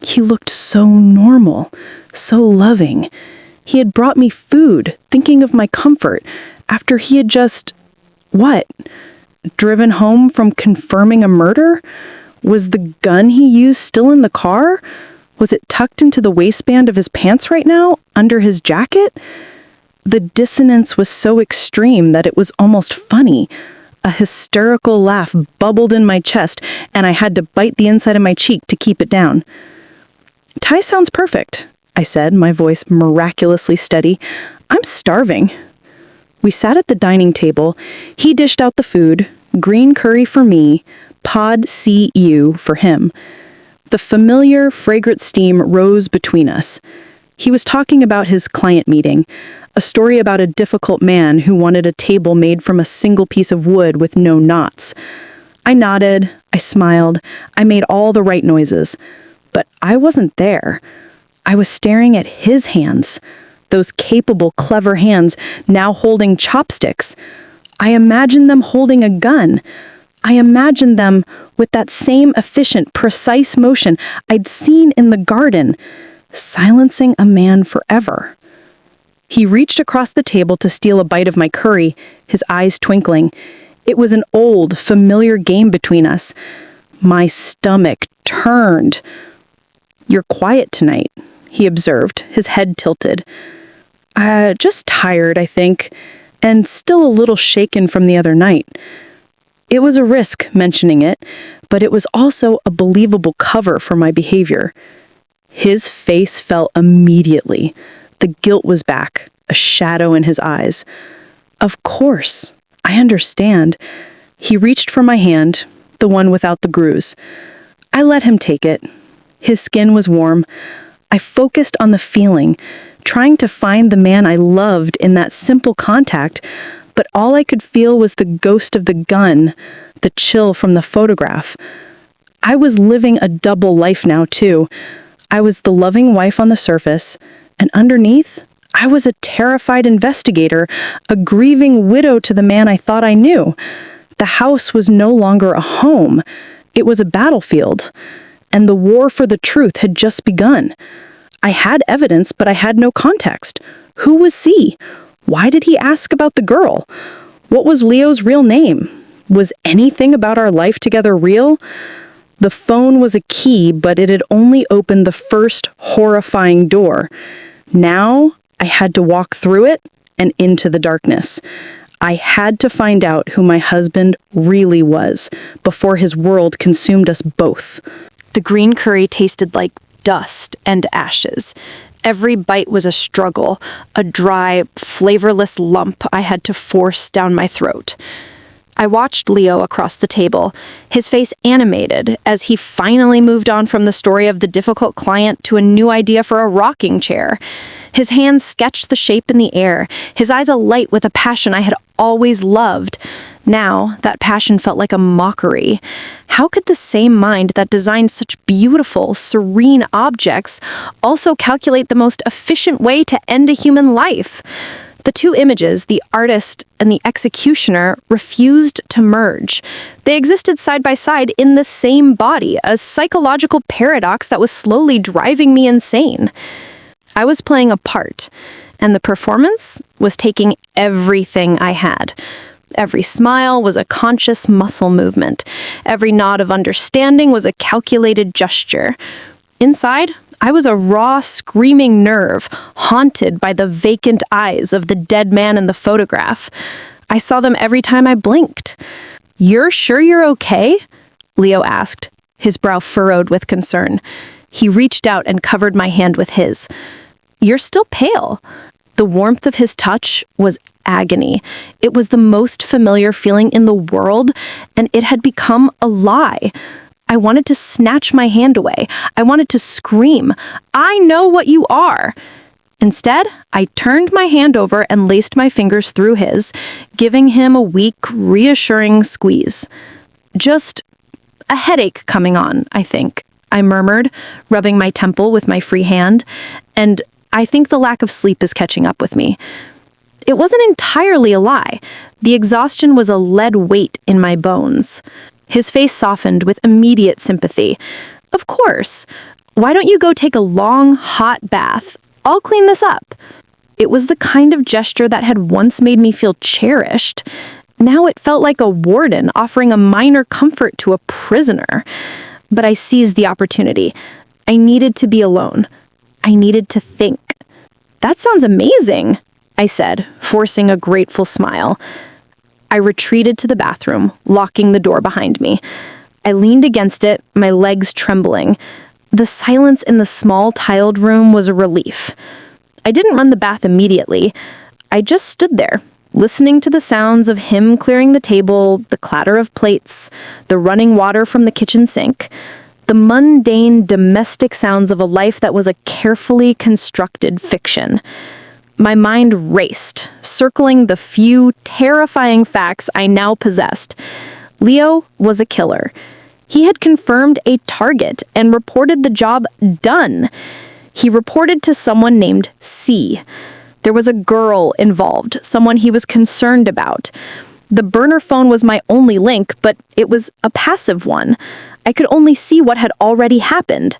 He looked so normal, so loving. He had brought me food, thinking of my comfort, after he had just... what? Driven home from confirming a murder? Was the gun he used still in the car? Was it tucked into the waistband of his pants right now, under his jacket? The dissonance was so extreme that it was almost funny. A hysterical laugh bubbled in my chest, and I had to bite the inside of my cheek to keep it down. Thai sounds perfect, I said, my voice miraculously steady. I'm starving. We sat at the dining table. He dished out the food, green curry for me, pod CU for him. The familiar, fragrant steam rose between us. He was talking about his client meeting, a story about a difficult man who wanted a table made from a single piece of wood with no knots. I nodded, I smiled, I made all the right noises. But I wasn't there. I was staring at his hands, those capable, clever hands now holding chopsticks. I imagined them holding a gun. I imagined them with that same efficient, precise motion I'd seen in the garden, silencing a man forever. He reached across the table to steal a bite of my curry, his eyes twinkling. It was an old, familiar game between us. My stomach turned. "You're quiet tonight," he observed, his head tilted. Just tired, I think, and still a little shaken from the other night." It was a risk mentioning it, but it was also a believable cover for my behavior. His face fell immediately. The guilt was back, a shadow in his eyes. "Of course, I understand." He reached for my hand, the one without the bruise. I let him take it. His skin was warm. I focused on the feeling, trying to find the man I loved in that simple contact, but all I could feel was the ghost of the gun, the chill from the photograph. I was living a double life now, too. I was the loving wife on the surface, and underneath, I was a terrified investigator, a grieving widow to the man I thought I knew. The house was no longer a home. It was a battlefield, and the war for the truth had just begun. I had evidence, but I had no context. Who was he? Why did he ask about the girl? What was Leo's real name? Was anything about our life together real? The phone was a key, but it had only opened the first horrifying door. Now, I had to walk through it and into the darkness. I had to find out who my husband really was before his world consumed us both. The green curry tasted like dust and ashes. Every bite was a struggle, a dry, flavorless lump I had to force down my throat. I watched Leo across the table, his face animated as he finally moved on from the story of the difficult client to a new idea for a rocking chair. His hands sketched the shape in the air, his eyes alight with a passion I had always loved. Now, that passion felt like a mockery. How could the same mind that designed such beautiful, serene objects also calculate the most efficient way to end a human life? The two images, the artist and the executioner, refused to merge. They existed side by side in the same body, a psychological paradox that was slowly driving me insane. I was playing a part, and the performance was taking everything I had. Every smile was a conscious muscle movement. Every nod of understanding was a calculated gesture. Inside, I was a raw, screaming nerve, haunted by the vacant eyes of the dead man in the photograph. I saw them every time I blinked. "You're sure you're okay?" Leo asked, his brow furrowed with concern. He reached out and covered my hand with his. "You're still pale." The warmth of his touch was agony. It was the most familiar feeling in the world, and it had become a lie. I wanted to snatch my hand away. I wanted to scream, "I know what you are!" Instead, I turned my hand over and laced my fingers through his, giving him a weak, reassuring squeeze. "Just a headache coming on, I think," I murmured, rubbing my temple with my free hand, "and I think the lack of sleep is catching up with me." It wasn't entirely a lie. The exhaustion was a lead weight in my bones. His face softened with immediate sympathy. "Of course. Why don't you go take a long, hot bath? I'll clean this up." It was the kind of gesture that had once made me feel cherished. Now it felt like a warden offering a minor comfort to a prisoner. But I seized the opportunity. I needed to be alone. I needed to think. "That sounds amazing," I said, forcing a grateful smile. I retreated to the bathroom, locking the door behind me. I leaned against it, my legs trembling. The silence in the small tiled room was a relief. I didn't run the bath immediately. I just stood there, listening to the sounds of him clearing the table, the clatter of plates, the running water from the kitchen sink, the mundane, domestic sounds of a life that was a carefully constructed fiction. My mind raced, circling the few terrifying facts I now possessed. Leo was a killer. He had confirmed a target and reported the job done. He reported to someone named C. There was a girl involved, someone he was concerned about. The burner phone was my only link, but it was a passive one. I could only see what had already happened.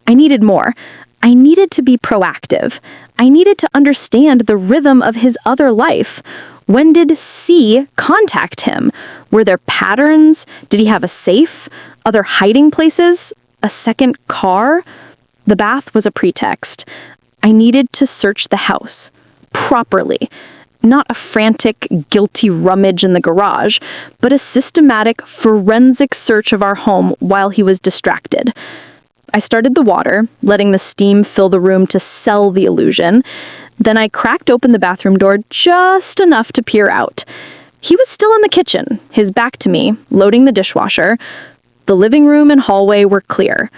I needed more. I needed to be proactive. I needed to understand the rhythm of his other life. When did C contact him? Were there patterns? Did he have a safe? Other hiding places? A second car? The bath was a pretext. I needed to search the house. Properly. Not a frantic, guilty rummage in the garage, but a systematic, forensic search of our home while he was distracted. I started the water, letting the steam fill the room to sell the illusion. Then I cracked open the bathroom door just enough to peer out. He was still in the kitchen, his back to me, loading the dishwasher. The living room and hallway were clear.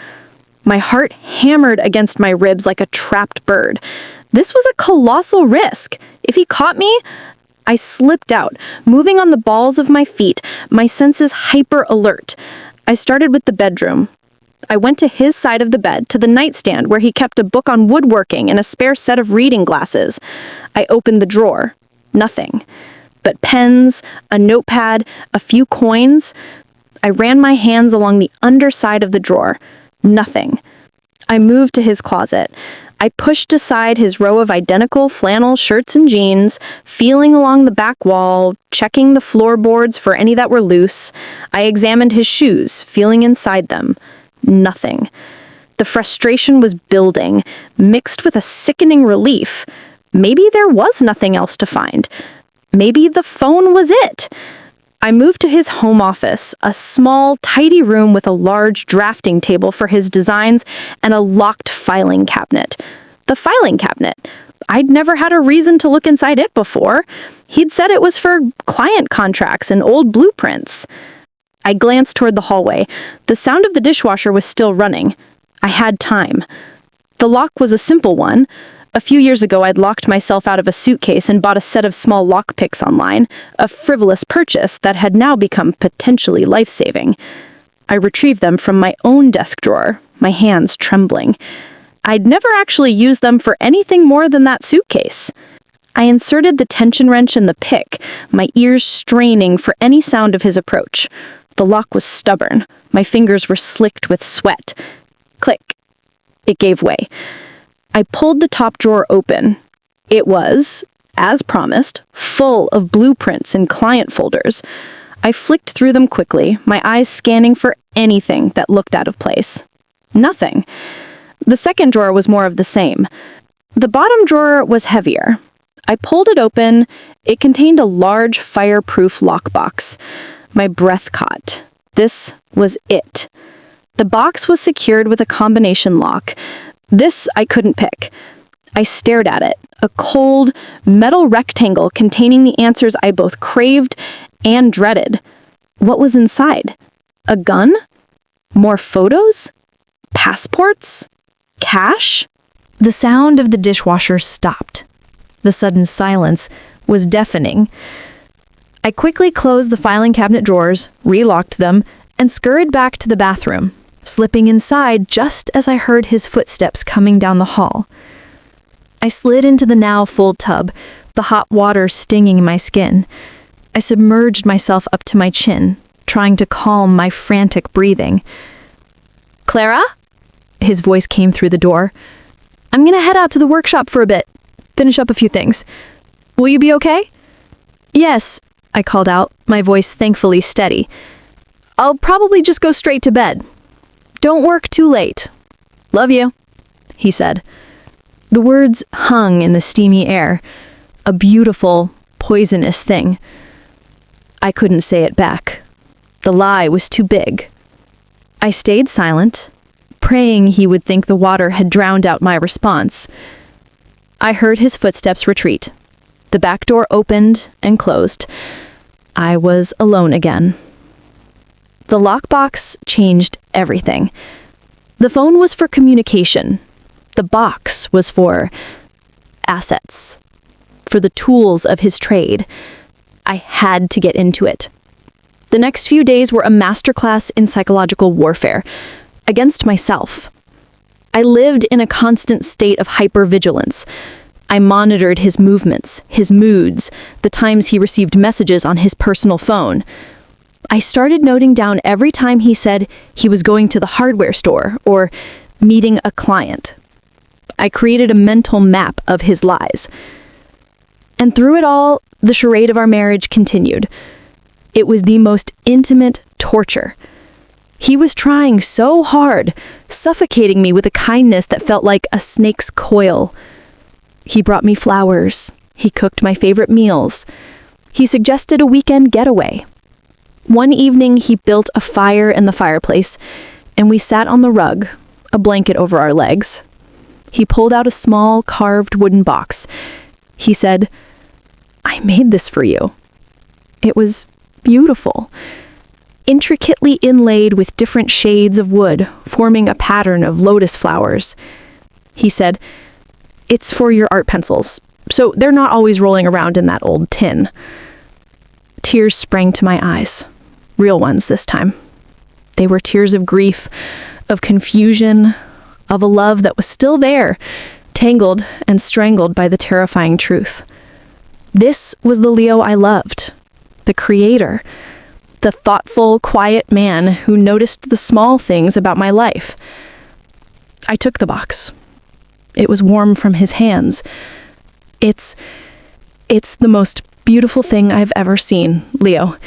My heart hammered against my ribs like a trapped bird. This was a colossal risk. If he caught me, I slipped out, moving on the balls of my feet, my senses hyper alert. I started with the bedroom. I went to his side of the bed, to the nightstand where he kept a book on woodworking and a spare set of reading glasses. I opened the drawer. Nothing. But pens, a notepad, a few coins. I ran my hands along the underside of the drawer. Nothing. I moved to his closet. I pushed aside his row of identical flannel shirts and jeans, feeling along the back wall, checking the floorboards for any that were loose. I examined his shoes, feeling inside them. Nothing. The frustration was building, mixed with a sickening relief. Maybe there was nothing else to find. Maybe the phone was it. I moved to his home office, a small, tidy room with a large drafting table for his designs and a locked filing cabinet. The filing cabinet. I'd never had a reason to look inside it before. He'd said it was for client contracts and old blueprints. I glanced toward the hallway. The sound of the dishwasher was still running. I had time. The lock was a simple one. A few years ago, I'd locked myself out of a suitcase and bought a set of small lockpicks online, a frivolous purchase that had now become potentially life-saving. I retrieved them from my own desk drawer, my hands trembling. I'd never actually used them for anything more than that suitcase. I inserted the tension wrench in the pick, my ears straining for any sound of his approach. The lock was stubborn. My fingers were slicked with sweat. Click. It gave way. I pulled the top drawer open. It was, as promised, full of blueprints and client folders. I flicked through them quickly, my eyes scanning for anything that looked out of place. Nothing. The second drawer was more of the same. The bottom drawer was heavier. I pulled it open. It contained a large fireproof lockbox. My breath caught. This was it. The box was secured with a combination lock. This I couldn't pick. I stared at it, a cold, metal rectangle containing the answers I both craved and dreaded. What was inside? A gun? More photos? Passports? Cash? The sound of the dishwasher stopped. The sudden silence was deafening. I quickly closed the filing cabinet drawers, relocked them, and scurried back to the bathroom, slipping inside just as I heard his footsteps coming down the hall. I slid into the now full tub, the hot water stinging my skin. I submerged myself up to my chin, trying to calm my frantic breathing. "Clara?" His voice came through the door. "I'm gonna head out to the workshop for a bit, finish up a few things. Will you be okay?" "Yes," I called out, my voice thankfully steady. "I'll probably just go straight to bed. Don't work too late. Love you," he said. The words hung in the steamy air, a beautiful, poisonous thing. I couldn't say it back. The lie was too big. I stayed silent, praying he would think the water had drowned out my response. I heard his footsteps retreat. The back door opened and closed. I was alone again. The lockbox changed everything. The phone was for communication. The box was for assets, for the tools of his trade. I had to get into it. The next few days were a masterclass in psychological warfare against myself. I lived in a constant state of hypervigilance. I monitored his movements, his moods, the times he received messages on his personal phone. I started noting down every time he said he was going to the hardware store or meeting a client. I created a mental map of his lies. And through it all, the charade of our marriage continued. It was the most intimate torture. He was trying so hard, suffocating me with a kindness that felt like a snake's coil. He brought me flowers. He cooked my favorite meals. He suggested a weekend getaway. One evening, he built a fire in the fireplace, and we sat on the rug, a blanket over our legs. He pulled out a small, carved wooden box. He said, "I made this for you." It was beautiful, intricately inlaid with different shades of wood, forming a pattern of lotus flowers. He said, "It's for your art pencils, so they're not always rolling around in that old tin." Tears sprang to my eyes, real ones this time. They were tears of grief, of confusion, of a love that was still there, tangled and strangled by the terrifying truth. This was the Leo I loved, the creator, the thoughtful, quiet man who noticed the small things about my life. I took the box. It was warm from his hands. It's the most beautiful thing I've ever seen, Leo.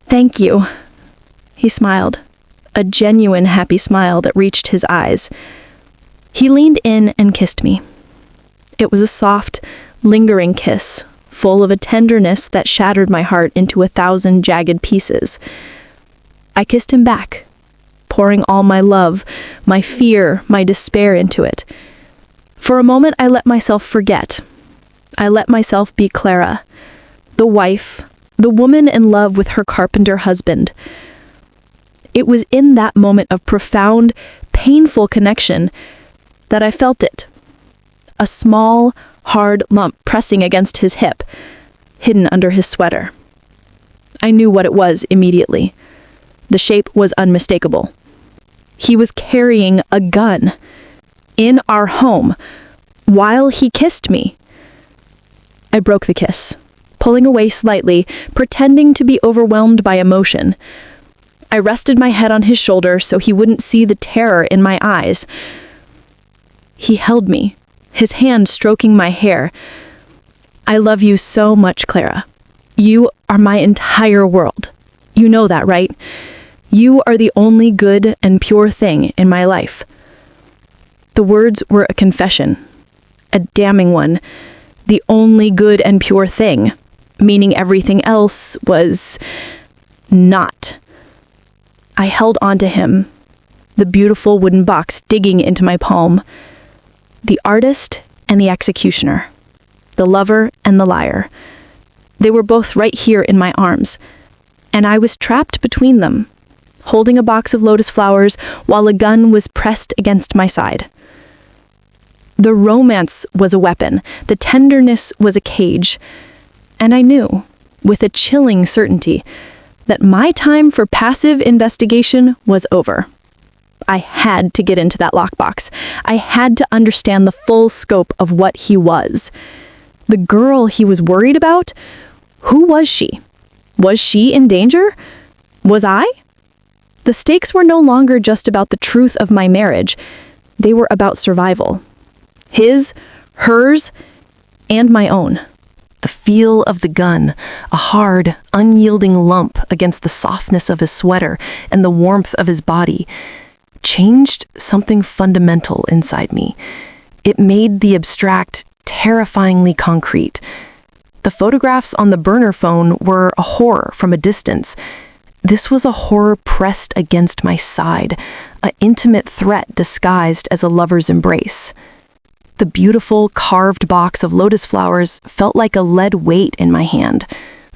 Thank you. He smiled, a genuine happy smile that reached his eyes. He leaned in and kissed me. It was a soft, lingering kiss, full of a tenderness that shattered my heart into 1,000 jagged pieces. I kissed him back, pouring all my love, my fear, my despair into it. For a moment, I let myself forget. I let myself be Clara, the wife, the woman in love with her carpenter husband. It was in that moment of profound, painful connection that I felt it. A small, hard lump pressing against his hip, hidden under his sweater. I knew what it was immediately. The shape was unmistakable. He was carrying a gun in our home while he kissed me. I broke the kiss, pulling away slightly, pretending to be overwhelmed by emotion. I rested my head on his shoulder so he wouldn't see the terror in my eyes. He held me, his hand stroking my hair. "I love you so much, Clara. You are my entire world. You know that, right? You are the only good and pure thing in my life." The words were a confession, a damning one. The only good and pure thing, meaning everything else was not. I held onto him, the beautiful wooden box digging into my palm. The artist and the executioner, the lover and the liar. They were both right here in my arms, and I was trapped between them, holding a box of lotus flowers while a gun was pressed against my side. The romance was a weapon, the tenderness was a cage, and I knew, with a chilling certainty, that my time for passive investigation was over. I had to get into that lockbox. I had to understand the full scope of what he was. The girl he was worried about? Who was she? Was she in danger? Was I? The stakes were no longer just about the truth of my marriage. They were about survival. His, hers, and my own. The feel of the gun, a hard, unyielding lump against the softness of his sweater and the warmth of his body, changed something fundamental inside me. It made the abstract terrifyingly concrete. The photographs on the burner phone were a horror from a distance. This was a horror pressed against my side, an intimate threat disguised as a lover's embrace. The beautiful, carved box of lotus flowers felt like a lead weight in my hand,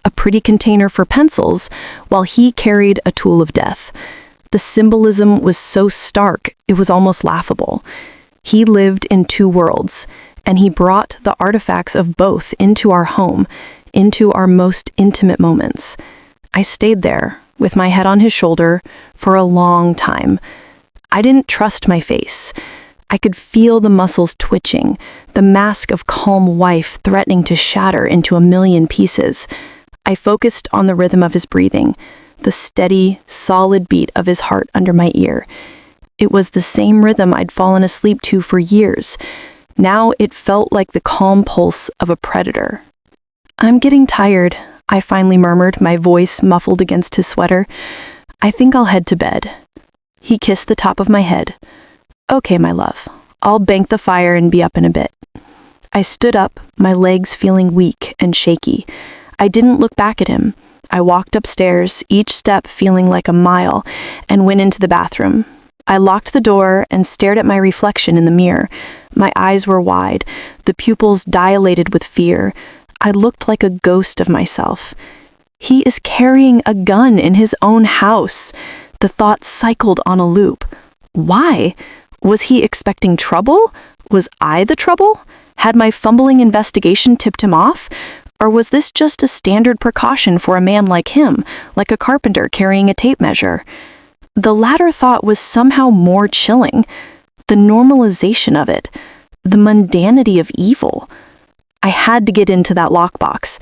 a pretty container for pencils, while he carried a tool of death. The symbolism was so stark, it was almost laughable. He lived in two worlds, and he brought the artifacts of both into our home, into our most intimate moments. I stayed there, with my head on his shoulder, for a long time. I didn't trust my face. I could feel the muscles twitching, the mask of calm wife threatening to shatter into a million pieces. I focused on the rhythm of his breathing, the steady, solid beat of his heart under my ear. It was the same rhythm I'd fallen asleep to for years. Now it felt like the calm pulse of a predator. "I'm getting tired," I finally murmured, my voice muffled against his sweater. "I think I'll head to bed." He kissed the top of my head. "Okay, my love. I'll bank the fire and be up in a bit." I stood up, my legs feeling weak and shaky. I didn't look back at him. I walked upstairs, each step feeling like a mile, and went into the bathroom. I locked the door and stared at my reflection in the mirror. My eyes were wide, the pupils dilated with fear. I looked like a ghost of myself. He is carrying a gun in his own house. The thought cycled on a loop. Why? Was he expecting trouble? Was I the trouble? Had my fumbling investigation tipped him off? Or was this just a standard precaution for a man like him, like a carpenter carrying a tape measure? The latter thought was somehow more chilling. The normalization of it, the mundanity of evil. I had to get into that lockbox.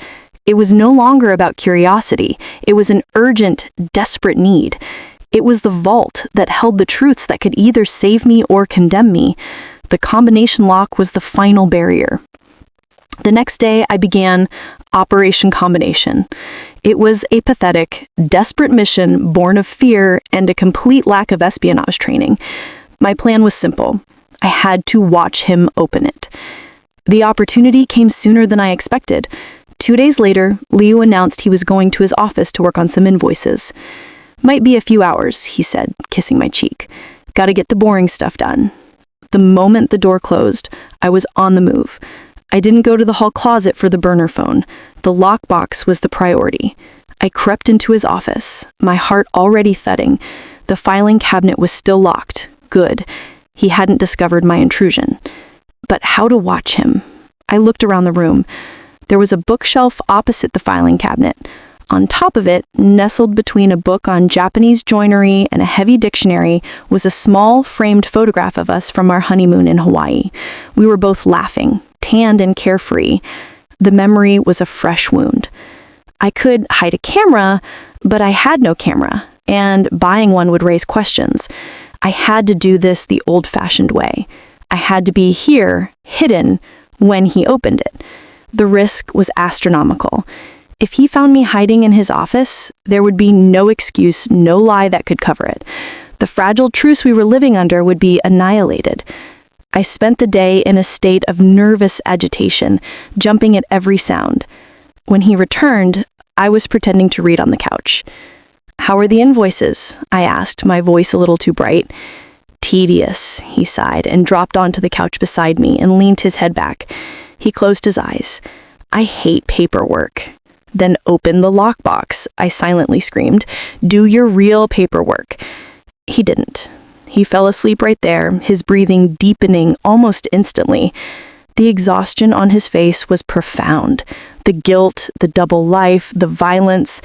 It was no longer about curiosity. It was an urgent, desperate need. It was the vault that held the truths that could either save me or condemn me. The combination lock was the final barrier. The next day, I began Operation Combination. It was a pathetic, desperate mission born of fear and a complete lack of espionage training. My plan was simple. I had to watch him open it. The opportunity came sooner than I expected. 2 days later, Leo announced he was going to his office to work on some invoices. "Might be a few hours," he said, kissing my cheek. "Gotta get the boring stuff done." The moment the door closed, I was on the move. I didn't go to the hall closet for the burner phone. The lockbox was the priority. I crept into his office, my heart already thudding. The filing cabinet was still locked. Good. He hadn't discovered my intrusion. But how to watch him? I looked around the room. There was a bookshelf opposite the filing cabinet. On top of it, nestled between a book on Japanese joinery and a heavy dictionary, was a small, framed photograph of us from our honeymoon in Hawaii. We were both laughing, tanned and carefree. The memory was a fresh wound. I could hide a camera, but I had no camera, and buying one would raise questions. I had to do this the old-fashioned way. I had to be here, hidden, when he opened it. The risk was astronomical. If he found me hiding in his office, there would be no excuse, no lie that could cover it. The fragile truce we were living under would be annihilated. I spent the day in a state of nervous agitation, jumping at every sound. When he returned, I was pretending to read on the couch. "How are the invoices?" I asked, my voice a little too bright. "Tedious," he sighed and dropped onto the couch beside me and leaned his head back. He closed his eyes. "I hate paperwork." "Then open the lockbox," I silently screamed. "Do your real paperwork." He didn't. He fell asleep right there, his breathing deepening almost instantly. The exhaustion on his face was profound. The guilt, the double life, the violence,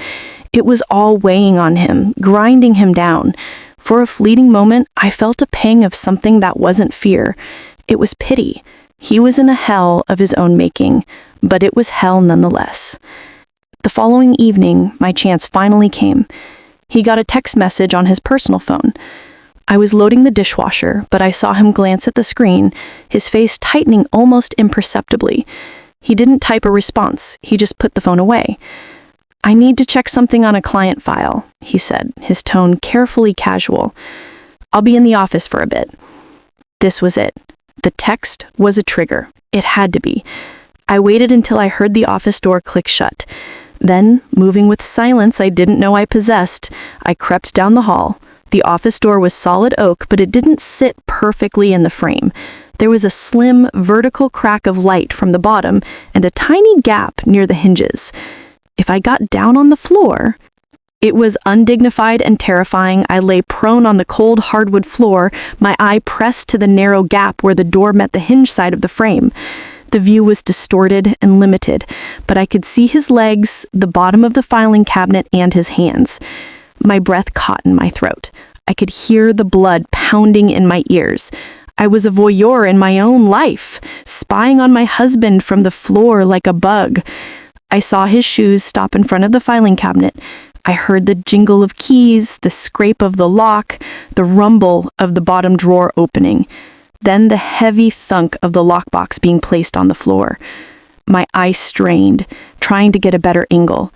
it was all weighing on him, grinding him down. For a fleeting moment, I felt a pang of something that wasn't fear. It was pity. He was in a hell of his own making, but it was hell nonetheless. The following evening, my chance finally came. He got a text message on his personal phone. I was loading the dishwasher, but I saw him glance at the screen, his face tightening almost imperceptibly. He didn't type a response, he just put the phone away. "I need to check something on a client file," he said, his tone carefully casual. "I'll be in the office for a bit." This was it. The text was a trigger. It had to be. I waited until I heard the office door click shut. Then, moving with silence I didn't know I possessed, I crept down the hall. The office door was solid oak, but it didn't sit perfectly in the frame. There was a slim, vertical crack of light from the bottom and a tiny gap near the hinges. If I got down on the floor... It was undignified and terrifying. I lay prone on the cold hardwood floor, my eye pressed to the narrow gap where the door met the hinge side of the frame. The view was distorted and limited, but I could see his legs, the bottom of the filing cabinet, and his hands. My breath caught in my throat. I could hear the blood pounding in my ears. I was a voyeur in my own life, spying on my husband from the floor like a bug. I saw his shoes stop in front of the filing cabinet. I heard the jingle of keys, the scrape of the lock, the rumble of the bottom drawer opening. Then the heavy thunk of the lockbox being placed on the floor. My eyes strained, trying to get a better angle.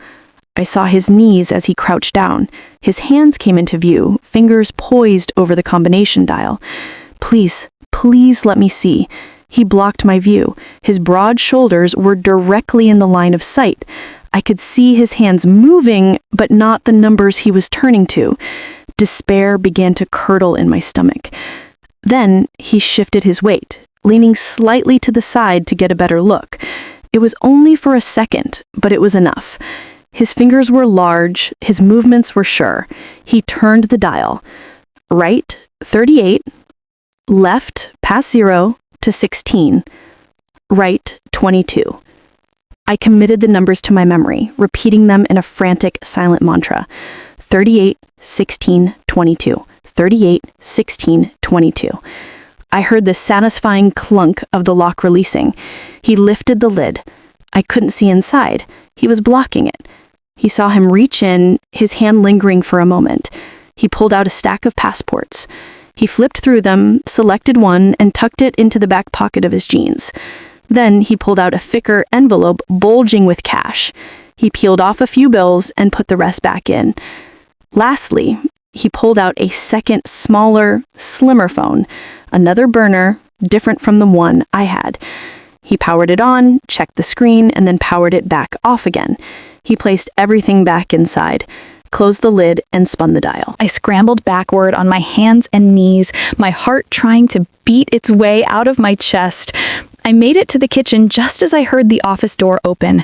I saw his knees as he crouched down. His hands came into view, fingers poised over the combination dial. Please, please let me see. He blocked my view. His broad shoulders were directly in the line of sight. I could see his hands moving, but not the numbers he was turning to. Despair began to curdle in my stomach. Then he shifted his weight, leaning slightly to the side to get a better look. It was only for a second, but it was enough. His fingers were large, his movements were sure. He turned the dial. Right, 38. Left, past 0, to 16. Right, 22. I committed the numbers to my memory, repeating them in a frantic, silent mantra. 38, 16, 22. 38, 16, 22. I heard the satisfying clunk of the lock releasing. He lifted the lid. I couldn't see inside. He was blocking it. He saw him reach in, his hand lingering for a moment. He pulled out a stack of passports. He flipped through them, selected one, and tucked it into the back pocket of his jeans. Then he pulled out a thicker envelope bulging with cash. He peeled off a few bills and put the rest back in. Lastly, he pulled out a second, smaller, slimmer phone, another burner, different from the one I had. He powered it on, checked the screen, and then powered it back off again. He placed everything back inside, closed the lid, and spun the dial. I scrambled backward on my hands and knees, my heart trying to beat its way out of my chest. I made it to the kitchen just as I heard the office door open.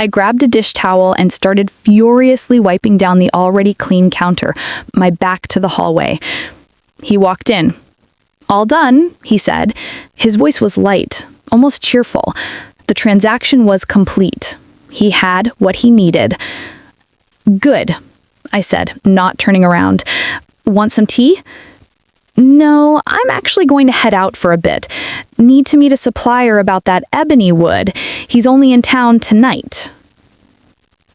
I grabbed a dish towel and started furiously wiping down the already clean counter, my back to the hallway. He walked in. "All done," he said. His voice was light, almost cheerful. The transaction was complete. He had what he needed. "Good," I said, not turning around. "Want some tea?" "No, I'm actually going to head out for a bit. Need to meet a supplier about that ebony wood. He's only in town tonight."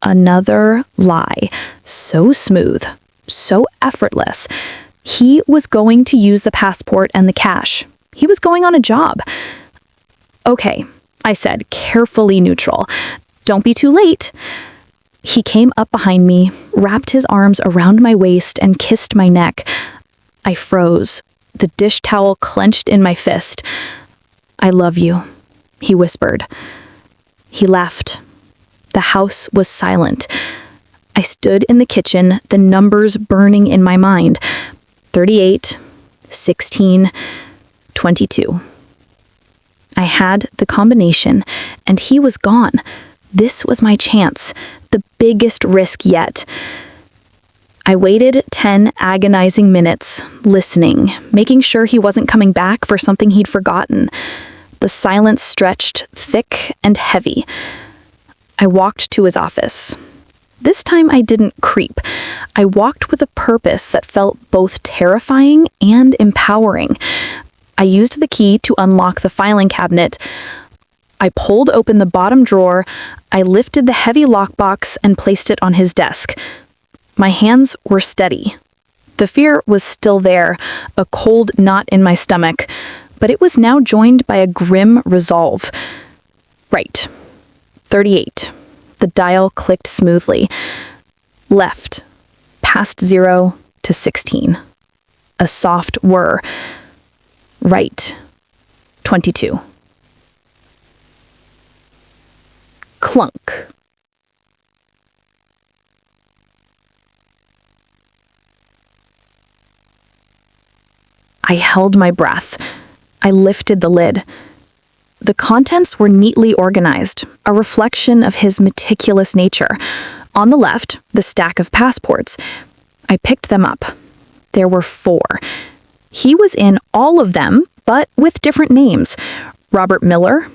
Another lie. So smooth. So effortless. He was going to use the passport and the cash. He was going on a job. "Okay," I said, carefully neutral. "Don't be too late." He came up behind me, wrapped his arms around my waist, and kissed my neck. I froze, the dish towel clenched in my fist. "I love you," he whispered. He left. The house was silent. I stood in the kitchen, the numbers burning in my mind. 38, 16, 22. I had the combination, and he was gone. This was my chance, the biggest risk yet. I waited 10 agonizing minutes, listening, making sure he wasn't coming back for something he'd forgotten. The silence stretched thick and heavy. I walked to his office. This time I didn't creep. I walked with a purpose that felt both terrifying and empowering. I used the key to unlock the filing cabinet. I pulled open the bottom drawer. I lifted the heavy lockbox and placed it on his desk. My hands were steady. The fear was still there, a cold knot in my stomach, but it was now joined by a grim resolve. Right. 38. The dial clicked smoothly. Left. Past 0 to 16. A soft whir. Right. 22. Clunk. I held my breath. I lifted the lid. The contents were neatly organized, a reflection of his meticulous nature. On the left, the stack of passports. I picked them up. There were 4. He was in all of them, but with different names. Robert Miller,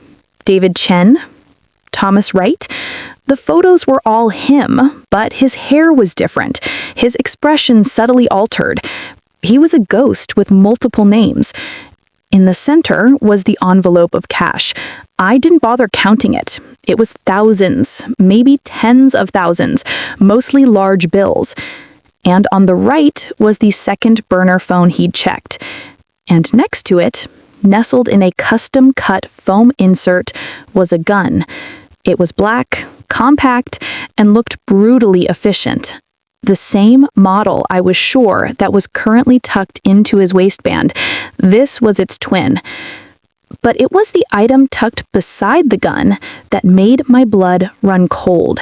David Chen, Thomas Wright. The photos were all him, but his hair was different, his expression subtly altered. He was a ghost with multiple names. In the center was the envelope of cash. I didn't bother counting it. It was thousands, maybe tens of thousands, mostly large bills. And on the right was the second burner phone he'd checked. And next to it, nestled in a custom-cut foam insert, was a gun. It was black, compact, and looked brutally efficient. The same model, I was sure, that was currently tucked into his waistband. This was its twin. But it was the item tucked beside the gun that made my blood run cold.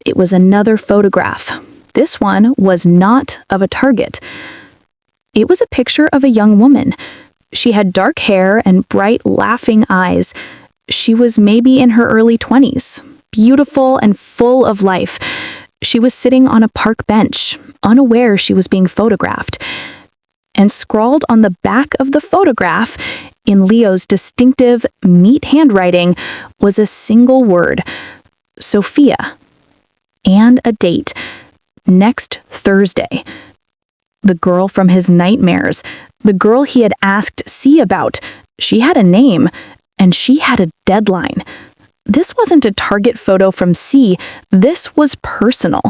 It was another photograph. This one was not of a target. It was a picture of a young woman. She had dark hair and bright, laughing eyes. She was maybe in her early 20s, beautiful and full of life. She was sitting on a park bench, unaware she was being photographed. And scrawled on the back of the photograph, in Leo's distinctive, neat handwriting, was a single word: Sophia. And a date: next Thursday. The girl from his nightmares, the girl he had asked C about, she had a name, and she had a deadline. This wasn't a target photo from C, this was personal.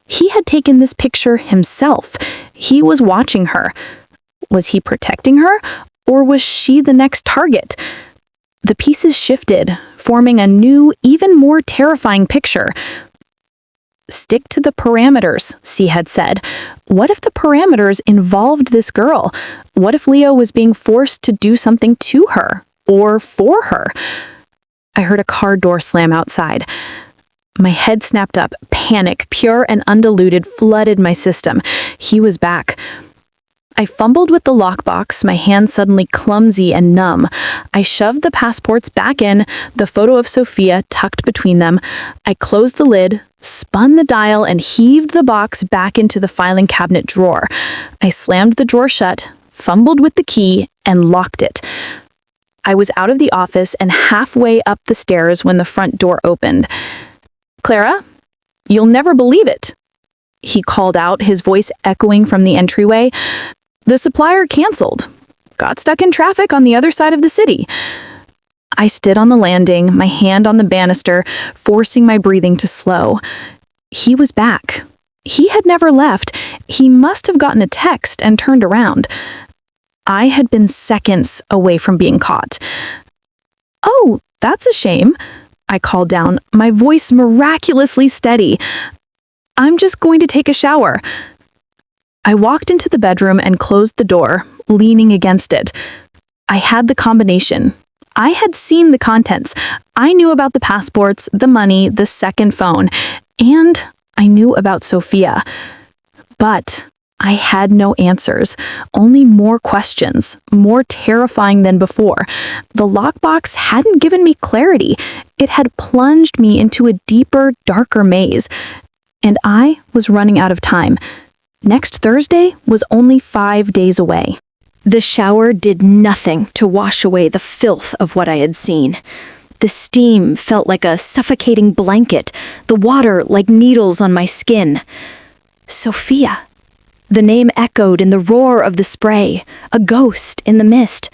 He had taken this picture himself. He was watching her. Was he protecting her, or was she the next target? The pieces shifted, forming a new, even more terrifying picture. Stick to the parameters, C had said. What if the parameters involved this girl? What if Leo was being forced to do something to her, or for her? I heard a car door slam outside. My head snapped up. Panic, pure and undiluted, flooded my system. He was back. I fumbled with the lockbox, my hand suddenly clumsy and numb. I shoved the passports back in, the photo of Sophia tucked between them. I closed the lid, spun the dial, and heaved the box back into the filing cabinet drawer. I slammed the drawer shut, fumbled with the key, and locked it. I was out of the office and halfway up the stairs when the front door opened. "Clara, you'll never believe it," he called out, his voice echoing from the entryway. "The supplier canceled. Got stuck in traffic on the other side of the city." I stood on the landing, my hand on the banister, forcing my breathing to slow. He was back. He had never left. He must have gotten a text and turned around. I had been seconds away from being caught. "Oh, that's a shame," I called down, my voice miraculously steady. "I'm just going to take a shower." I walked into the bedroom and closed the door, leaning against it. I had the combination. I had seen the contents. I knew about the passports, the money, the second phone, and I knew about Sophia. But I had no answers, only more questions, more terrifying than before. The lockbox hadn't given me clarity. It had plunged me into a deeper, darker maze. And I was running out of time. Next Thursday was only 5 days away. The shower did nothing to wash away the filth of what I had seen. The steam felt like a suffocating blanket, the water like needles on my skin. Sophia. The name echoed in the roar of the spray, a ghost in the mist.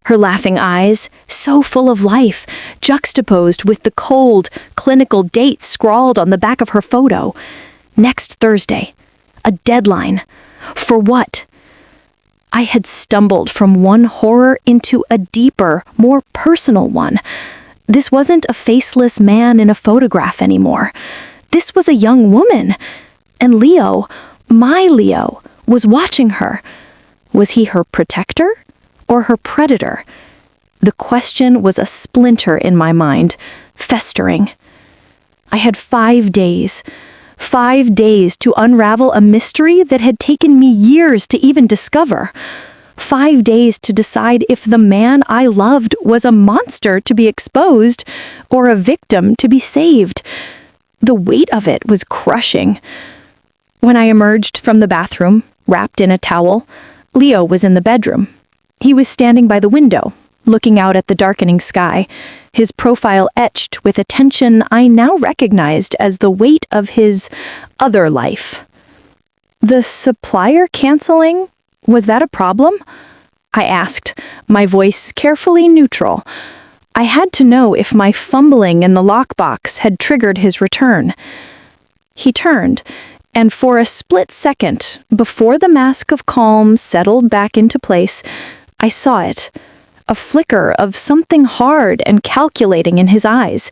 Her laughing eyes, so full of life, juxtaposed with the cold, clinical date scrawled on the back of her photo. Next Thursday. A deadline. For what? I had stumbled from one horror into a deeper, more personal one. This wasn't a faceless man in a photograph anymore. This was a young woman. And Leo, my Leo, was watching her. Was he her protector or her predator? The question was a splinter in my mind, festering. I had 5 days. 5 days to unravel a mystery that had taken me years to even discover. 5 days to decide if the man I loved was a monster to be exposed or a victim to be saved. The weight of it was crushing. When I emerged from the bathroom, wrapped in a towel, Leo was in the bedroom. He was standing by the window, looking out at the darkening sky. his profile etched with a tension I now recognized as the weight of his other life. The supplier canceling? Was that a problem? I asked, my voice carefully neutral. I had to know if my fumbling in the lockbox had triggered his return. He turned, and for a split second, before the mask of calm settled back into place, I saw it. A flicker of something hard and calculating in his eyes.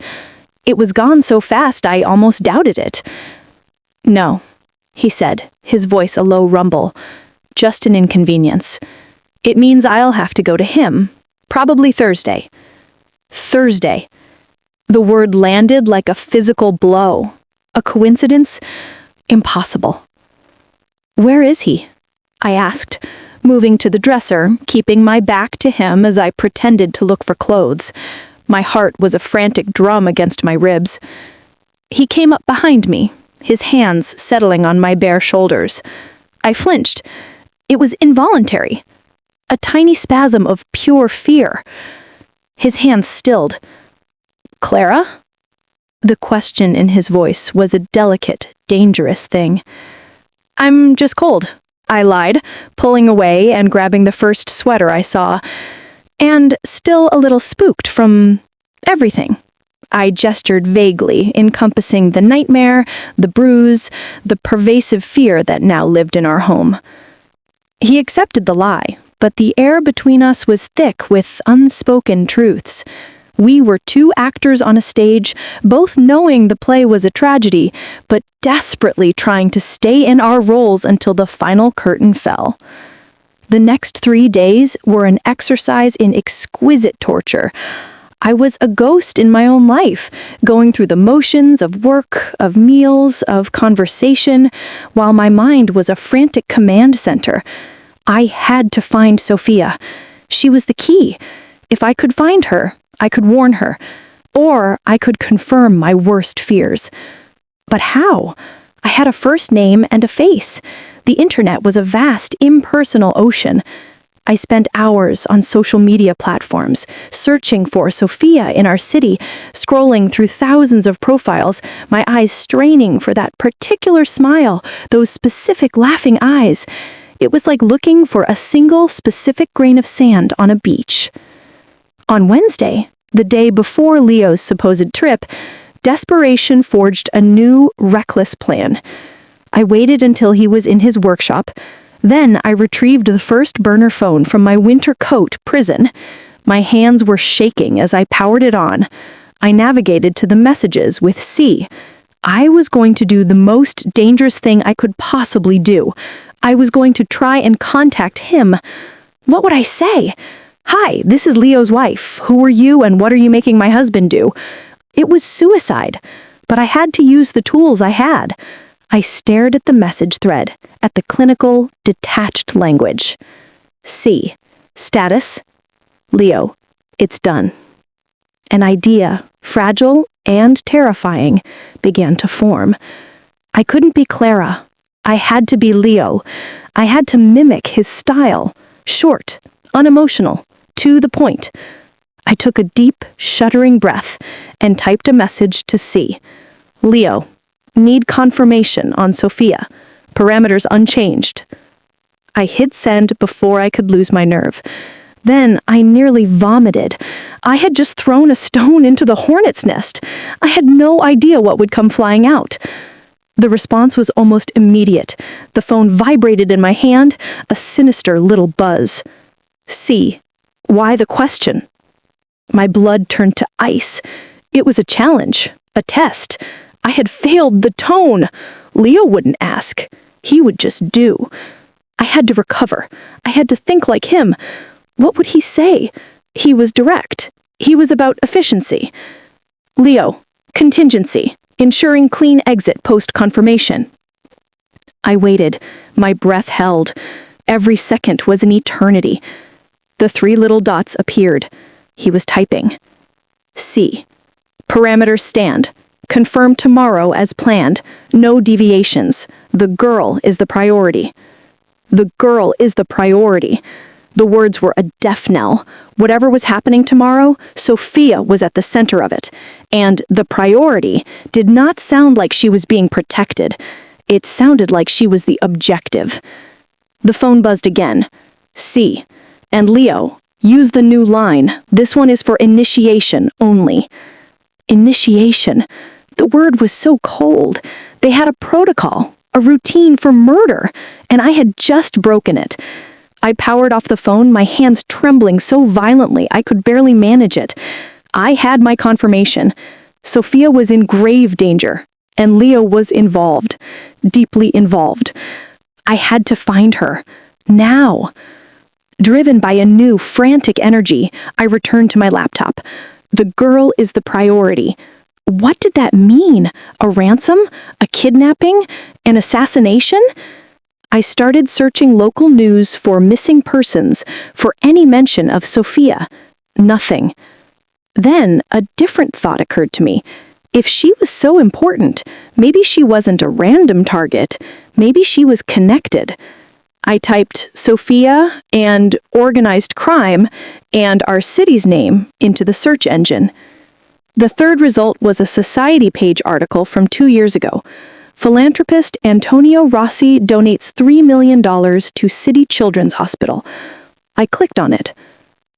It was gone so fast I almost doubted it. "No," he said, his voice a low rumble. "Just an inconvenience. It means I'll have to go to him, probably Thursday." Thursday. The word landed like a physical blow. A coincidence? Impossible. "Where is he?" I asked, moving to the dresser, keeping my back to him as I pretended to look for clothes. My heart was a frantic drum against my ribs. He came up behind me, his hands settling on my bare shoulders. I flinched. It was involuntary. A tiny spasm of pure fear. His hands stilled. "Clara?" The question in his voice was a delicate, dangerous thing. "I'm just cold," I lied, pulling away and grabbing the first sweater I saw. And still a little spooked from everything. I gestured vaguely, encompassing the nightmare, the bruise, the pervasive fear that now lived in our home. He accepted the lie, but the air between us was thick with unspoken truths. We were two actors on a stage, both knowing the play was a tragedy, but desperately trying to stay in our roles until the final curtain fell. The next 3 days were an exercise in exquisite torture. I was a ghost in my own life, going through the motions of work, of meals, of conversation, while my mind was a frantic command center. I had to find Sophia. She was the key. If I could find her, I could warn her, or I could confirm my worst fears. But how? I had a first name and a face. The internet was a vast, impersonal ocean. I spent hours on social media platforms, searching for Sophia in our city, scrolling through thousands of profiles, my eyes straining for that particular smile, those specific laughing eyes. It was like looking for a single specific grain of sand on a beach. On Wednesday, the day before Leo's supposed trip, desperation forged a new, reckless plan. I waited until he was in his workshop. Then I retrieved the first burner phone from my winter coat prison. My hands were shaking as I powered it on. I navigated to the messages with C. I was going to do the most dangerous thing I could possibly do. I was going to try and contact him. What would I say? "Hi, this is Leo's wife. Who are you and what are you making my husband do?" It was suicide, but I had to use the tools I had. I stared at the message thread, at the clinical, detached language. C. Status. Leo. It's done. An idea, fragile and terrifying, began to form. I couldn't be Clara. I had to be Leo. I had to mimic his style. Short, unemotional, to the point. I took a deep, shuddering breath and typed a message to C. "Leo. Need confirmation on Sophia. Parameters unchanged." I hit send before I could lose my nerve. Then I nearly vomited. I had just thrown a stone into the hornet's nest. I had no idea what would come flying out. The response was almost immediate. The phone vibrated in my hand, a sinister little buzz. C. Why the question? My blood turned to ice. It was a challenge, a test. I had failed the tone. Leo wouldn't ask. He would just do. I had to recover. I had to think like him. What would he say? He was direct. He was about efficiency. "Leo, contingency, ensuring clean exit post-confirmation." I waited. My breath held. Every second was an eternity. The 3 little dots appeared. He was typing. C. Parameters stand. Confirm tomorrow as planned. No deviations. The girl is the priority. The girl is the priority. The words were a death knell. Whatever was happening tomorrow, Sophia was at the center of it. And the priority did not sound like she was being protected. It sounded like she was the objective. The phone buzzed again. "See. And Leo, use the new line. This one is for initiation only." Initiation. The word was so cold. They had a protocol, a routine for murder, and I had just broken it. I powered off the phone, my hands trembling so violently I could barely manage it. I had my confirmation. Sophia was in grave danger, and Leo was involved, deeply involved. I had to find her. Now. Driven by a new, frantic energy, I returned to my laptop. The girl is the priority. What did that mean? A ransom? A kidnapping? An assassination? I started searching local news for missing persons, for any mention of Sophia. Nothing. Then a different thought occurred to me. If she was so important, maybe she wasn't a random target. Maybe she was connected. I typed Sophia and organized crime and our city's name into the search engine. The third result was a Society page article from 2 years ago. Philanthropist Antonio Rossi donates $3 million to City Children's Hospital. I clicked on it.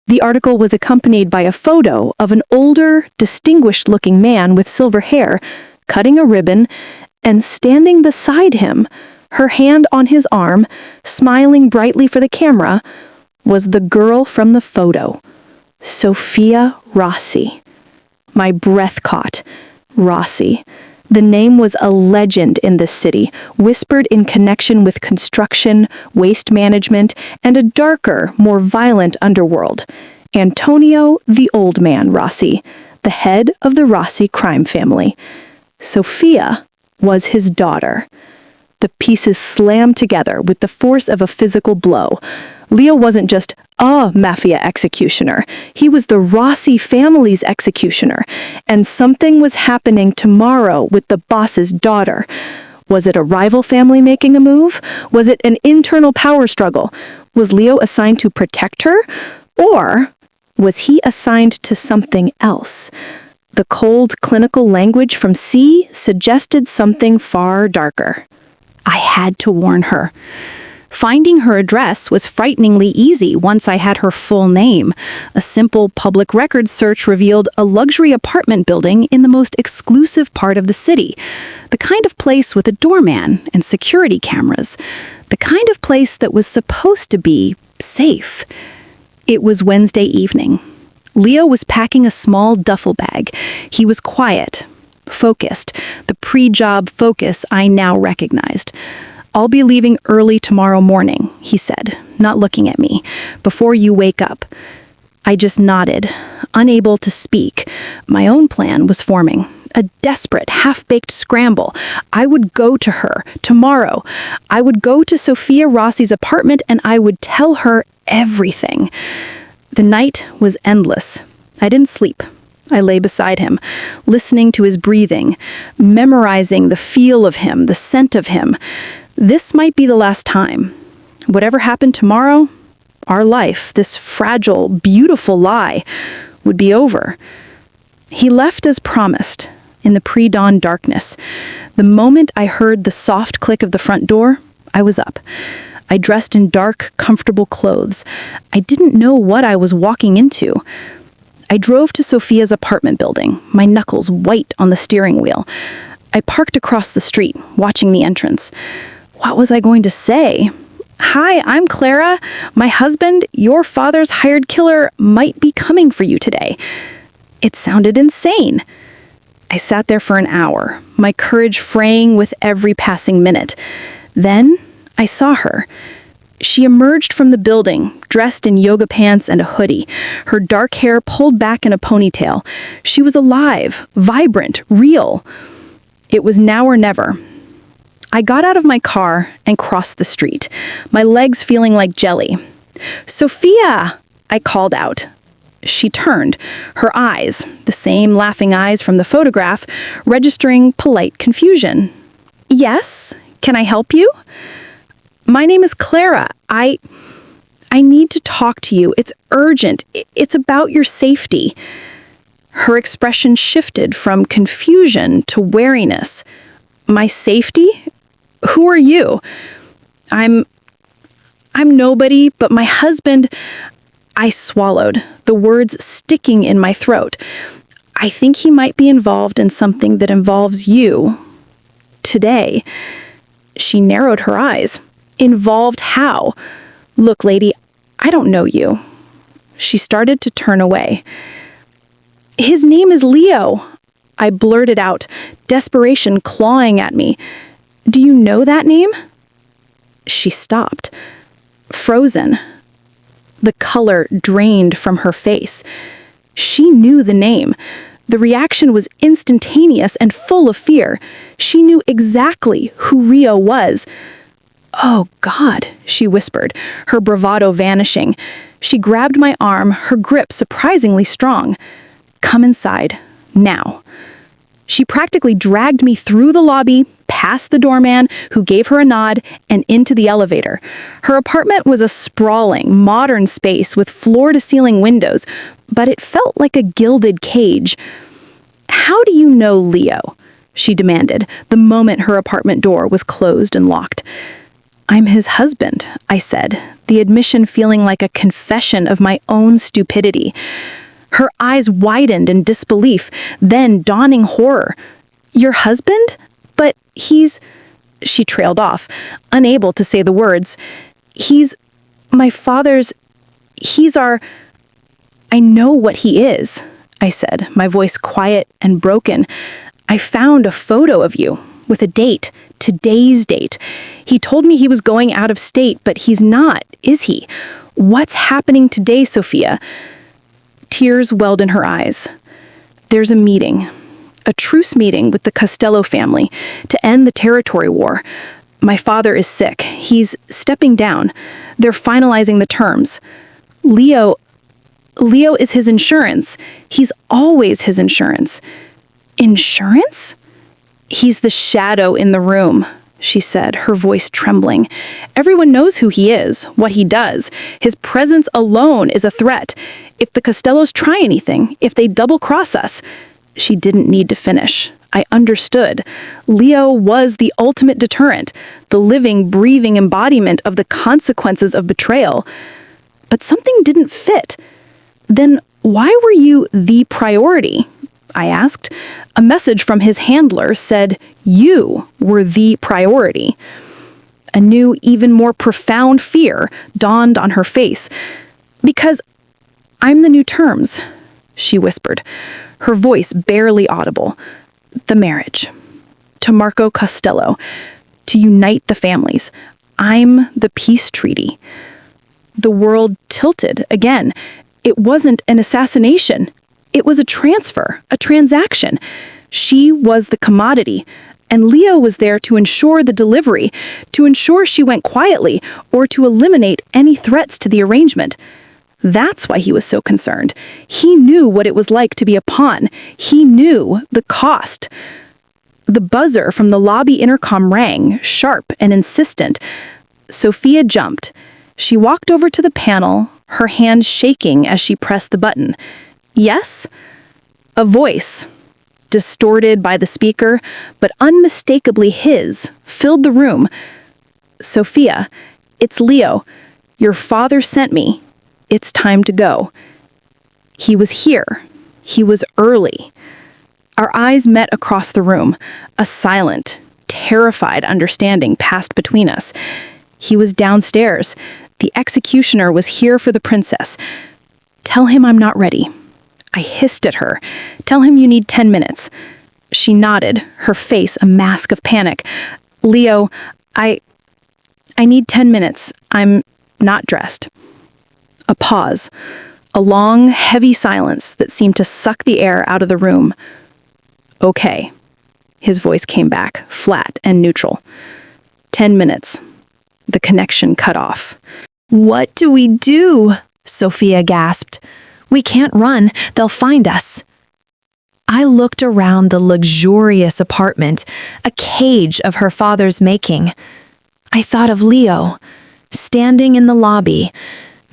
The article was accompanied by a photo of an older, distinguished-looking man with silver hair, cutting a ribbon, and standing beside him, her hand on his arm, smiling brightly for the camera, was the girl from the photo, Sophia Rossi. My breath caught. Rossi. The name was a legend in this city, whispered in connection with construction, waste management, and a darker, more violent underworld. Antonio the Old Man Rossi, the head of the Rossi crime family. Sophia was his daughter. The pieces slammed together with the force of a physical blow. Leo wasn't just a Mafia executioner. He was the Rossi family's executioner. And something was happening tomorrow with the boss's daughter. Was it a rival family making a move? Was it an internal power struggle? Was Leo assigned to protect her? Or was he assigned to something else? The cold, clinical language from C suggested something far darker. I had to warn her. Finding her address was frighteningly easy once I had her full name. A simple public records search revealed a luxury apartment building in the most exclusive part of the city. The kind of place with a doorman and security cameras. The kind of place that was supposed to be safe. It was Wednesday evening. Leo was packing a small duffel bag. He was quiet, focused, the pre-job focus I now recognized. "I'll be leaving early tomorrow morning," he said, not looking at me, "before you wake up." I just nodded, unable to speak. My own plan was forming. A desperate, half-baked scramble. I would go to her tomorrow. I would go to Sophia Rossi's apartment and I would tell her everything. The night was endless. I didn't sleep. I lay beside him, listening to his breathing, memorizing the feel of him, the scent of him. This might be the last time. Whatever happened tomorrow, our life, this fragile, beautiful lie, would be over. He left as promised, in the pre-dawn darkness. The moment I heard the soft click of the front door, I was up. I dressed in dark, comfortable clothes. I didn't know what I was walking into. I drove to Sophia's apartment building, my knuckles white on the steering wheel. I parked across the street, watching the entrance. What was I going to say? "Hi, I'm Clara. My husband, your father's hired killer, might be coming for you today." It sounded insane. I sat there for an hour, my courage fraying with every passing minute. Then I saw her. She emerged from the building, dressed in yoga pants and a hoodie, her dark hair pulled back in a ponytail. She was alive, vibrant, real. It was now or never. I got out of my car and crossed the street, my legs feeling like jelly. "Sophia!" I called out. She turned, her eyes, the same laughing eyes from the photograph, registering polite confusion. "Yes, can I help you?" "My name is Clara. I need to talk to you. It's urgent. It's about your safety." Her expression shifted from confusion to wariness. "My safety? Who are you?" I'm nobody, but my husband..." I swallowed, the words sticking in my throat. "I think he might be involved in something that involves you. Today." She narrowed her eyes. "Involved how? Look, lady, I don't know you." She started to turn away. "His name is Leo," I blurted out, desperation clawing at me. "Do you know that name?" She stopped, frozen. The color drained from her face. She knew the name. The reaction was instantaneous and full of fear. She knew exactly who Rio was. "Oh, God," she whispered, her bravado vanishing. She grabbed my arm, her grip surprisingly strong. "Come inside, now." She practically dragged me through the lobby, past the doorman, who gave her a nod, and into the elevator. Her apartment was a sprawling, modern space with floor-to-ceiling windows, but it felt like a gilded cage. "How do you know Leo?" she demanded, the moment her apartment door was closed and locked. "I'm his husband," I said, the admission feeling like a confession of my own stupidity. Her eyes widened in disbelief, then dawning horror. "Your husband? But he's..." She trailed off, unable to say the words. "He's my father's... He's our..." "I know what he is," I said, my voice quiet and broken. "I found a photo of you, with a date, today's date. He told me he was going out of state, but he's not, is he? What's happening today, Sophia?" Tears welled in her eyes. "There's a meeting. A truce meeting with the Costello family to end the territory war. My father is sick. He's stepping down. They're finalizing the terms. Leo is his insurance. He's always his insurance." "Insurance?" "He's the shadow in the room," she said, her voice trembling. "Everyone knows who he is, what he does. His presence alone is a threat. If the Costellos try anything, if they double-cross us..." She didn't need to finish. I understood. Leo was the ultimate deterrent, the living, breathing embodiment of the consequences of betrayal. But something didn't fit. "Then why were you the priority?" I asked. A message from his handler said you were the priority. A new, even more profound fear dawned on her face. "Because I'm the new terms," she whispered, her voice barely audible. "The marriage. To Marco Costello. To unite the families. I'm the peace treaty." The world tilted again. It wasn't an assassination. It was a transfer, a transaction. She was the commodity, and Leo was there to ensure the delivery, to ensure she went quietly, or to eliminate any threats to the arrangement. That's why he was so concerned. He knew what it was like to be a pawn. He knew the cost. The buzzer from the lobby intercom rang, sharp and insistent. Sophia jumped. She walked over to the panel, her hand shaking as she pressed the button. "Yes?" A voice, distorted by the speaker, but unmistakably his, filled the room. "Sophia, it's Leo. Your father sent me. It's time to go." He was here. He was early. Our eyes met across the room. A silent, terrified understanding passed between us. He was downstairs. The executioner was here for the princess. "Tell him I'm not ready." I hissed at her. "Tell him you need 10 minutes. She nodded, her face a mask of panic. "Leo, I need 10 minutes. I'm not dressed." A pause. A long, heavy silence that seemed to suck the air out of the room. "Okay." His voice came back, flat and neutral. 10 minutes. The connection cut off. "What do we do?" Sophia gasped. "We can't run. They'll find us." I looked around the luxurious apartment, a cage of her father's making. I thought of Leo, standing in the lobby,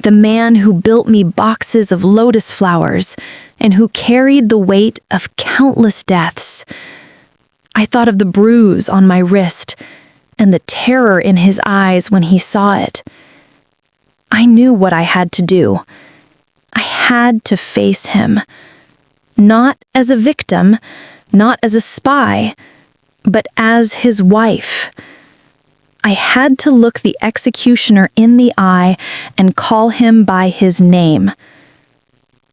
The man who built me boxes of lotus flowers and who carried the weight of countless deaths. I thought of the bruise on my wrist and the terror in his eyes when he saw it. I knew what I had to do. I had to face him. Not as a victim, not as a spy, but as his wife. I had to look the executioner in the eye and call him by his name.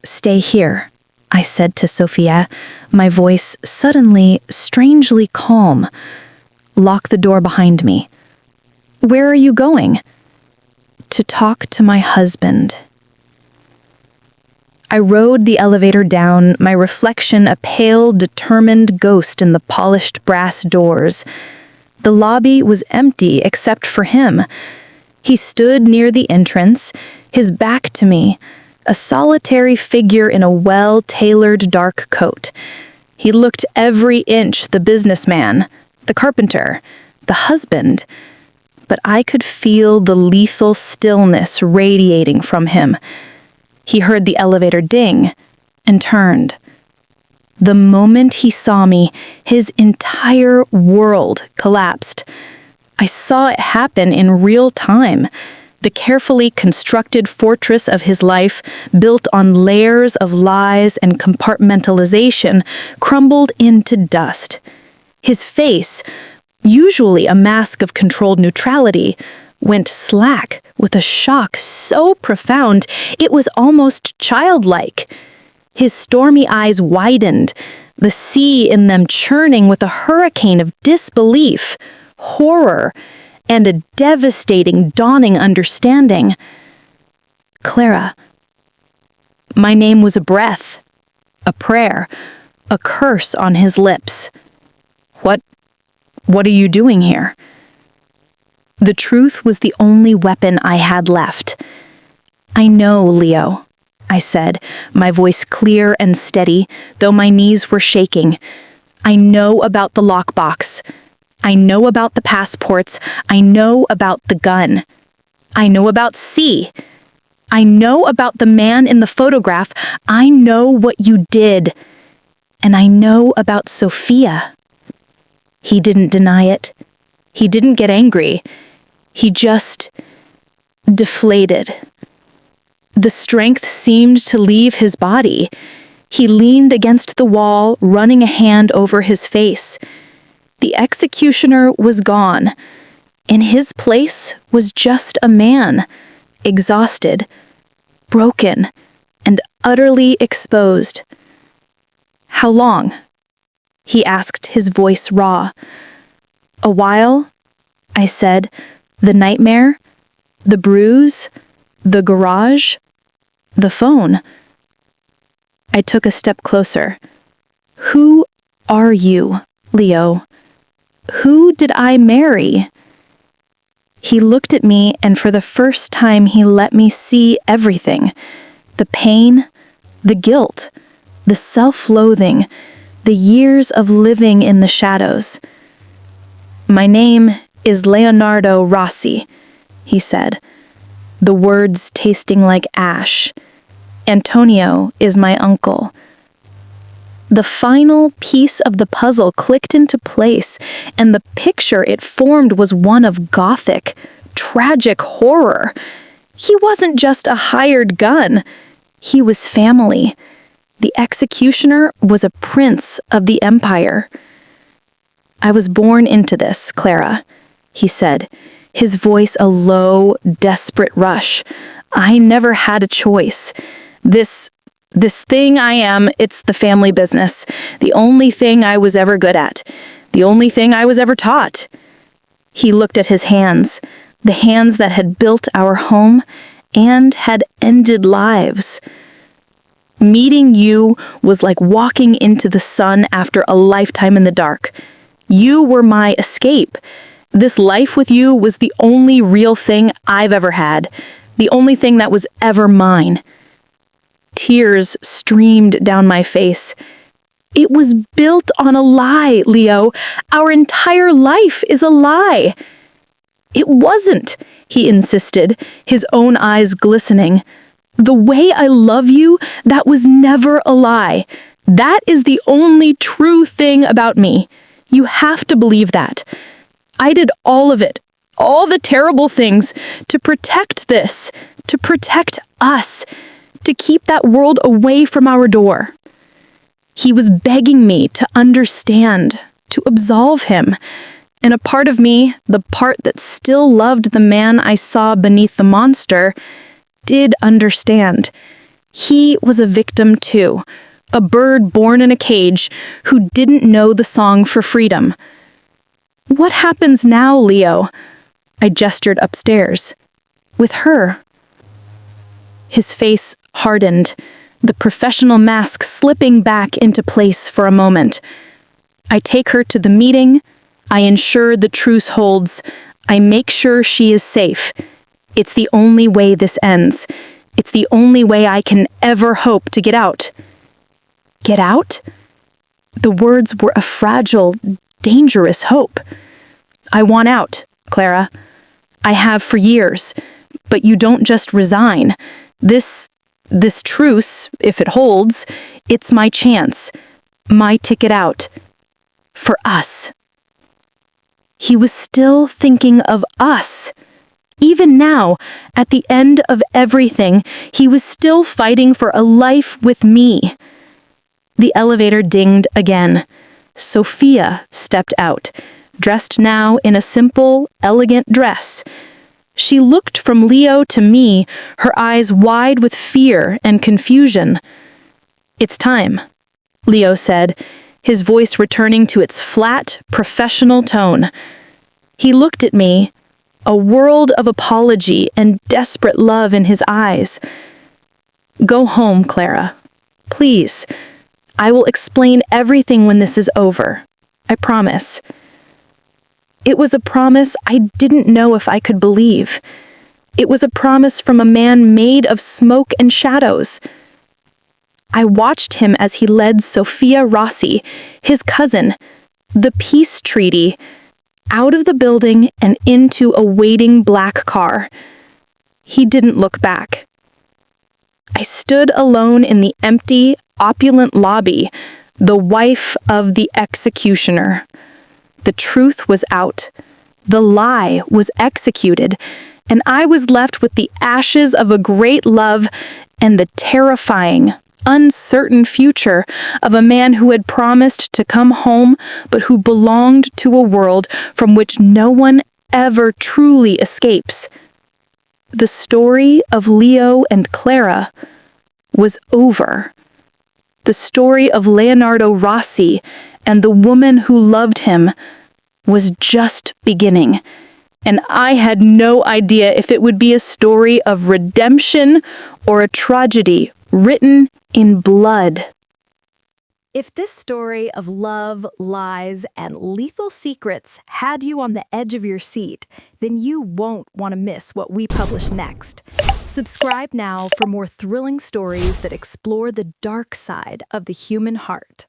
"Stay here," I said to Sophia, my voice suddenly strangely calm. "Lock the door behind me." "Where are you going?" "To talk to my husband." I rode the elevator down, my reflection a pale, determined ghost in the polished brass doors. The lobby was empty except for him. He stood near the entrance, his back to me, a solitary figure in a well-tailored dark coat. He looked every inch the businessman, the carpenter, the husband, but I could feel the lethal stillness radiating from him. He heard the elevator ding and turned. The moment he saw me, his entire world collapsed. I saw it happen in real time. The carefully constructed fortress of his life, built on layers of lies and compartmentalization, crumbled into dust. His face, usually a mask of controlled neutrality, went slack with a shock so profound it was almost childlike. His stormy eyes widened, the sea in them churning with a hurricane of disbelief, horror, and a devastating dawning understanding. "Clara." My name was a breath, a prayer, a curse on his lips. What are you doing here?" The truth was the only weapon I had left. "I know, Leo," I said, my voice clear and steady, though my knees were shaking. "I know about the lockbox. I know about the passports. I know about the gun. I know about C. I know about the man in the photograph. I know what you did. And I know about Sophia." He didn't deny it. He didn't get angry. He just deflated. The strength seemed to leave his body. He leaned against the wall, running a hand over his face. The executioner was gone. In his place was just a man, exhausted, broken, and utterly exposed. "How long?" he asked, his voice raw. "A while," I said. "The nightmare, the bruise, the garage, the phone." I took a step closer. "Who are you, Leo? Who did I marry?" He looked at me, and for the first time he let me see everything. The pain, the guilt, the self-loathing, the years of living in the shadows. "My name is Leonardo Rossi," he said, the words tasting like ash. "Antonio is my uncle." The final piece of the puzzle clicked into place, and the picture it formed was one of gothic, tragic horror. He wasn't just a hired gun. He was family. The executioner was a prince of the empire. "I was born into this, Clara," he said, his voice a low, desperate rush. "I never had a choice. This thing I am, it's the family business. The only thing I was ever good at. The only thing I was ever taught." He looked at his hands, the hands that had built our home and had ended lives. "Meeting you was like walking into the sun after a lifetime in the dark. You were my escape. This life with you was the only real thing I've ever had, the only thing that was ever mine." Tears streamed down my face. "It was built on a lie, Leo. Our entire life is a lie." "It wasn't," he insisted, his own eyes glistening. "The way I love you, that was never a lie. That is the only true thing about me. You have to believe that. I did all of it, all the terrible things, to protect this, to protect us, to keep that world away from our door." He was begging me to understand, to absolve him. And a part of me, the part that still loved the man I saw beneath the monster, did understand. He was a victim too, a bird born in a cage who didn't know the song for freedom. "What happens now, Leo?" I gestured upstairs. "With her." His face hardened, the professional mask slipping back into place for a moment. "I take her to the meeting. I ensure the truce holds. I make sure she is safe. It's the only way this ends. It's the only way I can ever hope to get out." Get out? The words were a fragile, dangerous hope. "I want out, Clara. I have for years. But you don't just resign. This truce, if it holds, it's my chance. My ticket out. For us." He was still thinking of us. Even now, at the end of everything, he was still fighting for a life with me. The elevator dinged again. Sophia stepped out, dressed now in a simple, elegant dress. She looked from Leo to me, her eyes wide with fear and confusion. "It's time," Leo said, his voice returning to its flat, professional tone. He looked at me, a world of apology and desperate love in his eyes. "Go home, Clara. Please. I will explain everything when this is over. I promise." It was a promise I didn't know if I could believe. It was a promise from a man made of smoke and shadows. I watched him as he led Sophia Rossi, his cousin, the peace treaty, out of the building and into a waiting black car. He didn't look back. I stood alone in the empty, opulent lobby, the wife of the executioner. The truth was out. The lie was executed, and I was left with the ashes of a great love and the terrifying, uncertain future of a man who had promised to come home, but who belonged to a world from which no one ever truly escapes. The story of Leo and Clara was over. The story of Leonardo Rossi and the woman who loved him was just beginning, and I had no idea if it would be a story of redemption or a tragedy written in blood. If this story of love, lies, and lethal secrets had you on the edge of your seat, then you won't want to miss what we publish next. Subscribe now for more thrilling stories that explore the dark side of the human heart.